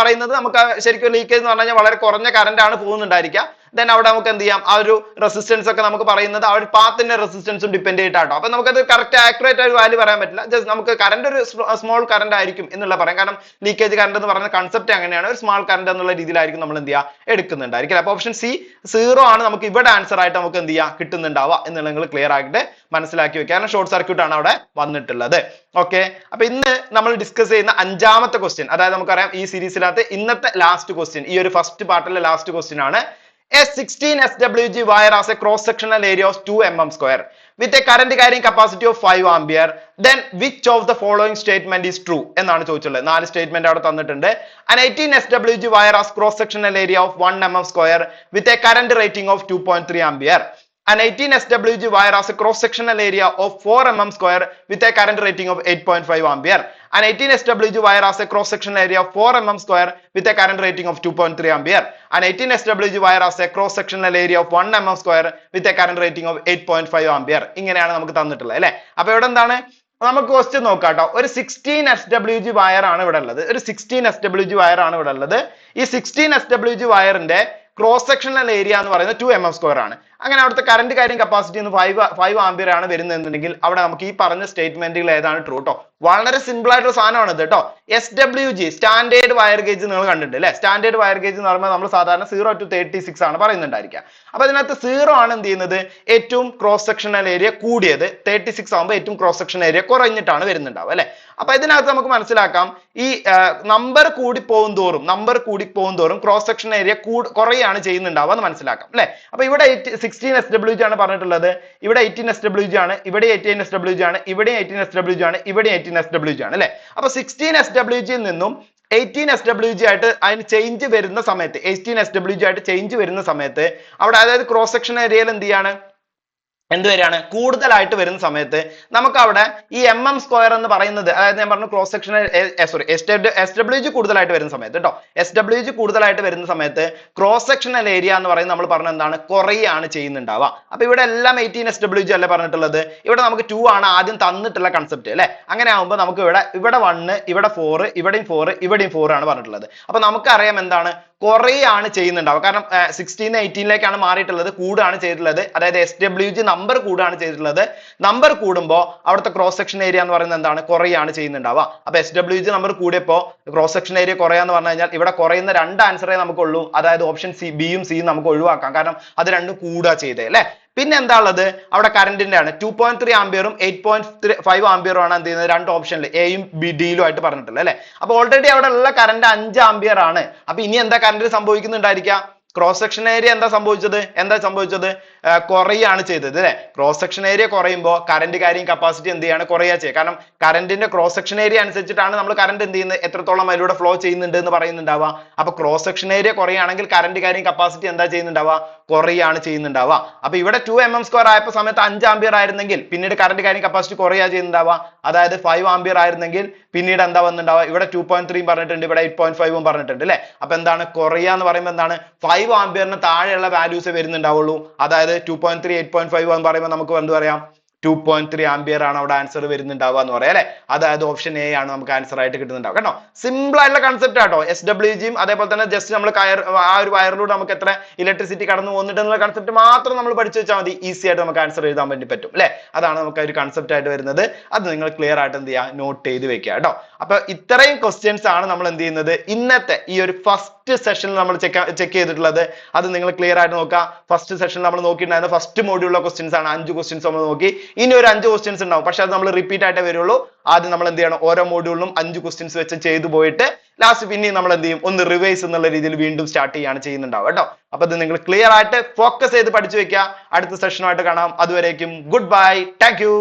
പറയുന്നത് നമുക്ക് ശരിക്കും ലീക്കേജ് എന്ന് പറഞ്ഞാൽ വളരെ കുറഞ്ഞ കറന്റ് ആണ് പോകുന്നുണ്ടായിരിക്കുക. ദെൻ അവിടെ നമുക്ക് എന്ത് ചെയ്യാം, ആ ഒരു റെസിസ്റ്റൻസ് ഒക്കെ നമുക്ക് പറയുന്നത് ആ ഒരു പാത്തിന്റെ റെസിസ്റ്റൻസും ഡിപ്പെൻഡ് ചെയ്തിട്ടാട്ടോ. അപ്പൊ നമുക്കത് കറക്റ്റ് ആക്യുറേറ്റ് ആയിട്ട് വാല്യൂ പറയാൻ പറ്റില്ല. ജസ്റ്റ് നമുക്ക് കറന്റ് ഒരു സ്മോൾ കറന്റ് ആയിരിക്കും എന്നുള്ള പറയാം. കാരണം ലീക്കേജ് കറന്റ് എന്ന് പറയുന്ന കൺസെപ്റ്റ് അങ്ങനെയാണ്, ഒരു സ്മാൾ കറന്റ് എന്നുള്ള രീതിയിലായിരിക്കും നമ്മൾ എന്ത് ചെയ്യുക, എടുക്കുന്നുണ്ടായിരിക്കും. അപ്പൊ ഓപ്ഷൻ സി സീറോ ആണ് നമുക്ക് ഇവിടെ ആൻസർ ആയിട്ട് നമുക്ക് എന്ത് ചെയ്യാം, കിട്ടുന്നുണ്ടാവുക എന്നുള്ളത് നിങ്ങൾ ക്ലിയർ ആയിട്ട് മനസ്സിലാക്കി വെക്കുക. കാരണം ഷോർട്ട് സർക്യൂട്ട് ആണ് അവിടെ വന്നിട്ടുള്ളത്. ഓക്കെ, അപ്പൊ ഇന്ന് നമ്മൾ ഡിസ്കസ് ചെയ്യുന്ന അഞ്ചാമത്തെ ക്വസ്റ്റ്യൻ, അതായത് നമുക്കറിയാം ഈ സീരീസിനകത്ത് ഇന്നത്തെ ലാസ്റ്റ് ക്വസ്റ്റ്യൻ, ഈ ഒരു ഫസ്റ്റ് പാർട്ടിലെ ലാസ്റ്റ് ക്വസ്റ്റ്യൻ ആണ്. A 16 SWG wire has a cross-sectional area of 2 mm² with a current carrying capacity of 5 ampere. Then which of the following statement is true? എന്നാണ് ചോദിച്ചുള്ളത്. 4 സ്റ്റേറ്റ്മെന്റ് അവിടെ തന്നിട്ടുണ്ട്. An 18 SWG wire has cross-sectional area of 1 mm² with a current rating of 2.3 ampere. An 18 SWG wire has a cross-sectional area of 4 mm² with a current rating of 8.5 ampere. An 18 SWG wire has a cross-sectional area of 4 mm² with a current rating of 2.3 ampere. An 18 SWG wire has a cross-sectional area of 1 mm² with a current rating of 8.5 ampere. ഇങ്ങനെയാണ് നമുക്ക് തന്നിട്ടുള്ളത് അല്ലെ. അപ്പൊ ഇവിടെ എന്താണ്, നമുക്ക് question നോക്കാം കേട്ടോ. ഒരു 16 SWG വയർ ആണ് ഇവിടെ ഉള്ളത്. ഒരു 16 SWG വയർ ആണ് ഇവിടെ ഉള്ളത്. ഈ 16 SWG വയറിന്റെ ക്രോസ് സെക്ഷണൽ ഏരിയ എന്ന് പറയുന്നത് 2 mm² ആണ്. അങ്ങനെ അവിടുത്തെ കറന്റ് കാര്യം കപ്പാസിറ്റി 5 ആംപിയർ ആണ് വരുന്നതെന്നുണ്ടെങ്കിൽ അവിടെ നമുക്ക് ഈ പറഞ്ഞ സ്റ്റേറ്റ്മെന്റുകൾ ഏതാണ് ട്രൂ കേട്ടോ. വളരെ സിമ്പിൾ ആയിട്ടുള്ള സാധനമാണ് ഇത് കേട്ടോ. SWG സ്റ്റാൻഡേർഡ് വയർ ഗേജ് നിങ്ങൾ കണ്ടിട്ടുണ്ട് അല്ലെ. സ്റ്റാൻഡേർഡ് വയർ ഗേജ് എന്ന് പറയുമ്പോൾ നമ്മൾ സാധാരണ 0 to 36 ആണ് പറയുന്നുണ്ടായിരിക്കുക. അപ്പൊ അതിനകത്ത് 0 ആണ് എന്ത് ചെയ്യുന്നത്, ഏറ്റവും ക്രോസ് സെക്ഷണൽ ഏരിയ കൂടിയത്. 36 ആകുമ്പോൾ ഏറ്റവും ക്രോസ് സെക്ഷൻ ഏരിയ കുറഞ്ഞിട്ടാണ് വരുന്നുണ്ടാവും അല്ലെ. അപ്പൊ ഇതിനകത്ത് നമുക്ക് മനസ്സിലാക്കാം, ഈ നമ്പർ കൂടി പോകും തോറും ക്രോസ് സെക്ഷൻ ഏരിയ കുറയാണ് ചെയ്യുന്നുണ്ടാവുക എന്ന് മനസ്സിലാക്കാം അല്ലെ. അപ്പൊ ഇവിടെ 16 SWG ആണ് പറഞ്ഞിട്ടുള്ളത്, ഇവിടെ 18 SWG ആണ്, ഇവിടെ 18 SWG ആണ്, ഇവിടെ 18 SWG ആണ്, ഇവിടെ 18 SWG ആണ് അല്ലെ. അപ്പൊ 16 SWG നിന്നും 18 SWG ആയിട്ട് അതിന് ചേഞ്ച് വരുന്ന സമയത്ത്, 18 SWG ആയിട്ട് ചേഞ്ച് വരുന്ന സമയത്ത് അവിടെ അതായത് ക്രോസ് സെക്ഷൻ ഏരിയയിൽ എന്ത് വരികയാണ്, കൂടുതലായിട്ട് വരുന്ന സമയത്ത് നമുക്ക് അവിടെ ഈ mm² എന്ന് പറയുന്നത്, അതായത് ഞാൻ പറഞ്ഞു ക്രോസ് സെക്ഷൻ SWG കൂടുതലായിട്ട് വരുന്ന സമയത്ത് കേട്ടോ, SWG കൂടുതലായിട്ട് വരുന്ന സമയത്ത് ക്രോസ് സെക്ഷണൽ ഏരിയ എന്ന് പറയുന്നത് നമ്മൾ പറഞ്ഞ എന്താണ്, കുറയാണ് ചെയ്യുന്നുണ്ടാവുക. അപ്പൊ ഇവിടെ എല്ലാം 18 SWG അല്ലേ പറഞ്ഞിട്ടുള്ളത്. ഇവിടെ നമുക്ക് 2 ആണ് ആദ്യം തന്നിട്ടുള്ള കൺസെപ്റ്റ് അല്ലെ. അങ്ങനെ ആകുമ്പോൾ നമുക്ക് ഇവിടെ 1, ഇവിടെ 4, ഇവിടെയും 4, ഇവിടെയും 4 ആണ് പറഞ്ഞിട്ടുള്ളത്. അപ്പൊ നമുക്കറിയാം എന്താണ്, കുറയാണ് ചെയ്യുന്നുണ്ടാവുക. കാരണം 16 18ലേക്കാണ് മാറിയിട്ടുള്ളത്, കൂടുകയാണ് ചെയ്തിട്ടുള്ളത്. അതായത് SWG നമ്പർ കൂടുകയാണ് ചെയ്തിട്ടുള്ളത്. നമ്പർ കൂടുമ്പോൾ അവിടുത്തെ ക്രോസ് സെക്ഷൻ ഏരിയ എന്ന് പറയുന്നത് എന്താണ്, കുറയാണ് ചെയ്യുന്നുണ്ടാവുക. അപ്പൊ SWG നമ്പർ കൂടിയപ്പോൾ ക്രോസ് സെക്ഷൻ ഏരിയ കുറയാന്ന് പറഞ്ഞു കഴിഞ്ഞാൽ ഇവിടെ കുറയുന്ന രണ്ട് ആൻസറേ നമുക്കുള്ളൂ. അതായത് ഓപ്ഷൻ ബിയും സിയും നമുക്ക് ഒഴിവാക്കാം, കാരണം അത് രണ്ടും കൂടുക ചെയ്തേ അല്ലെ. പിന്നെ എന്താ ഉള്ളത്, അവിടെ കറന്റിന്റെ ആണ് 2.3 ആംപിയറും 8.5 ആംപിയറും ആണ് എന്ത് ചെയ്യുന്നത്, രണ്ട് ഓപ്ഷനിൽ എയും ഡിയിലും ആയിട്ട് പറഞ്ഞിട്ടുള്ളത് അല്ലെ. അപ്പൊ ഓൾറെഡി അവിടെ ഉള്ള കറന്റ് 5 ആംപിയർ ആണ്. അപ്പൊ ഇനി എന്താ കറന്റ് സംഭവിക്കുന്നുണ്ടായിരിക്കാം, ക്രോസ് സെക്ഷൻ ഏരിയ എന്താ സംഭവിച്ചത് കുറയാണ് ചെയ്തത് അല്ലെ. ക്രോസ് സെക്ഷൻ ഏരിയ കുറയുമ്പോൾ കറന്റ് കാര്യം കപ്പാസിറ്റി എന്ത് ചെയ്യാണ്, കുറയാ ചെയ്യുക. കാരണം കറന്റിന്റെ ക്രോസ് സെക്ഷൻ ഏരിയ അനുസരിച്ചിട്ടാണ് നമ്മൾ കറന്റ് എന്ത് ചെയ്യുന്നത്, എത്രത്തോളം അതിലൂടെ ഫ്ലോ ചെയ്യുന്നുണ്ട് എന്ന് പറയുന്നുണ്ടാവുക. അപ്പൊ ക്രോസ് സെക്ഷൻ ഏരിയ കുറയാണെങ്കിൽ കറന്റ് കാര്യം കപ്പാസിറ്റി എന്താ ചെയ്യുന്നുണ്ടാവുക, കുറയാണ് ചെയ്യുന്നുണ്ടാവുക. അപ്പൊ ഇവിടെ 2mm² ആയപ്പോൾ സമയത്ത് 5 ആംപിയർ ആയിരുന്നെങ്കിൽ പിന്നീട് കറന്റ് കാര്യം കപ്പാസിറ്റി കുറയാ ചെയ്യുന്നുണ്ടാവുക. അതായത് 5 ആംപിയർ ആയിരുന്നെങ്കിൽ പിന്നീട് എന്താ വന്നിട്ടുണ്ടാവുക, ഇവിടെ 2.3 പറഞ്ഞിട്ടുണ്ട്, ഇവിടെ 8.5 പറഞ്ഞിട്ടുണ്ട് അല്ലെ. അപ്പൊ എന്താണ് കുറയാ എന്ന് പറയുമ്പോൾ എന്താണ്, 5 ആംപിയറിന് താഴെയുള്ള വാല്യൂസ് വരുന്നുണ്ടാവുള്ളൂ. അതായത് 2.3 8.5 എന്ന് പറയുമ്പോൾ നമുക്ക് എന്ത് പറയാം, 2.3 ആംപിയർ ആണ് അവിടെ ആൻസർ വരുന്നുണ്ടാവുക എന്ന് പറയാം അല്ലെ. അതായത് ഓപ്ഷൻ എ ആണ് നമുക്ക് ആൻസർ ആയിട്ട് കിട്ടുന്നുണ്ടാവുക കേട്ടോ. സിമ്പിൾ ആയിട്ടുള്ള കൺസെപ്റ്റ് ആട്ടോ. SWGയും അതേപോലെ തന്നെ ജസ്റ്റ് നമ്മൾ ആ ഒരു വയറിലൂടെ നമുക്ക് എത്ര ഇലക്ട്രിസിറ്റി കടന്നു പോകുന്നുണ്ടെന്നുള്ള കൺസെപ്റ്റ് മാത്രം നമ്മൾ പഠിച്ചു വെച്ചാൽ മതി, ഈസി ആയിട്ട് നമുക്ക് ആൻസർ എഴുതാൻ വേണ്ടി പറ്റും അല്ലെ. അതാണ് നമുക്ക് ഒരു കൺസെപ്റ്റ് ആയിട്ട് വരുന്നത്. അത് നിങ്ങൾ ക്ലിയർ ആയിട്ട് എന്ത് ചെയ്യുക, നോട്ട് ചെയ്ത് വെക്കുക കേട്ടോ. അപ്പൊ ഇത്രയും ക്വസ്റ്റ്യൻസ് ആണ് നമ്മൾ എന്ത് ചെയ്യുന്നത് ഇന്നത്തെ ഈ ഒരു ഫസ്റ്റ് സെഷനിൽ നമ്മൾ ചെക്ക് ചെയ്തിട്ടുള്ളത്. അത് നിങ്ങൾ ക്ലിയർ ആയിട്ട് നോക്കുക. ഫസ്റ്റ് സെഷനിൽ നമ്മൾ നോക്കിയിട്ടുണ്ടായിരുന്ന ഫസ്റ്റ് മോഡ്യൂളിലെ ക്വസ്റ്റ്യൻസ് ആണ്, 5 ക്വസ്റ്റ്യൻസ് നമ്മൾ നോക്കി. ഇനി ഒരു 5 ക്വസ്റ്റ്യൻസ് ഉണ്ടാവും, പക്ഷെ അത് നമ്മൾ റിപ്പീറ്റ് ആയിട്ടേ വരുള്ളൂ. ആദ്യം നമ്മൾ എന്ത് ചെയ്യണം, ഓരോ മോഡ്യൂളിലും 5 ക്വസ്റ്റ്യൻസ് വെച്ച് ചെയ്തു പോയിട്ട് ലാസ്റ്റ് പിന്നെയും നമ്മൾ എന്ത് ചെയ്യും, ഒന്ന് റിവൈസ് എന്നുള്ള രീതിയിൽ വീണ്ടും സ്റ്റാർട്ട് ചെയ്യാണ് ചെയ്യുന്നുണ്ടാവും കേട്ടോ. അപ്പൊ ഇത് നിങ്ങൾ ക്ലിയർ ആയിട്ട് ഫോക്കസ് ചെയ്ത് പഠിച്ചു വെക്കുക. അടുത്ത സെഷനുമായിട്ട് കാണാം. അതുവരേക്കും ഗുഡ് ബൈ, താങ്ക് യു.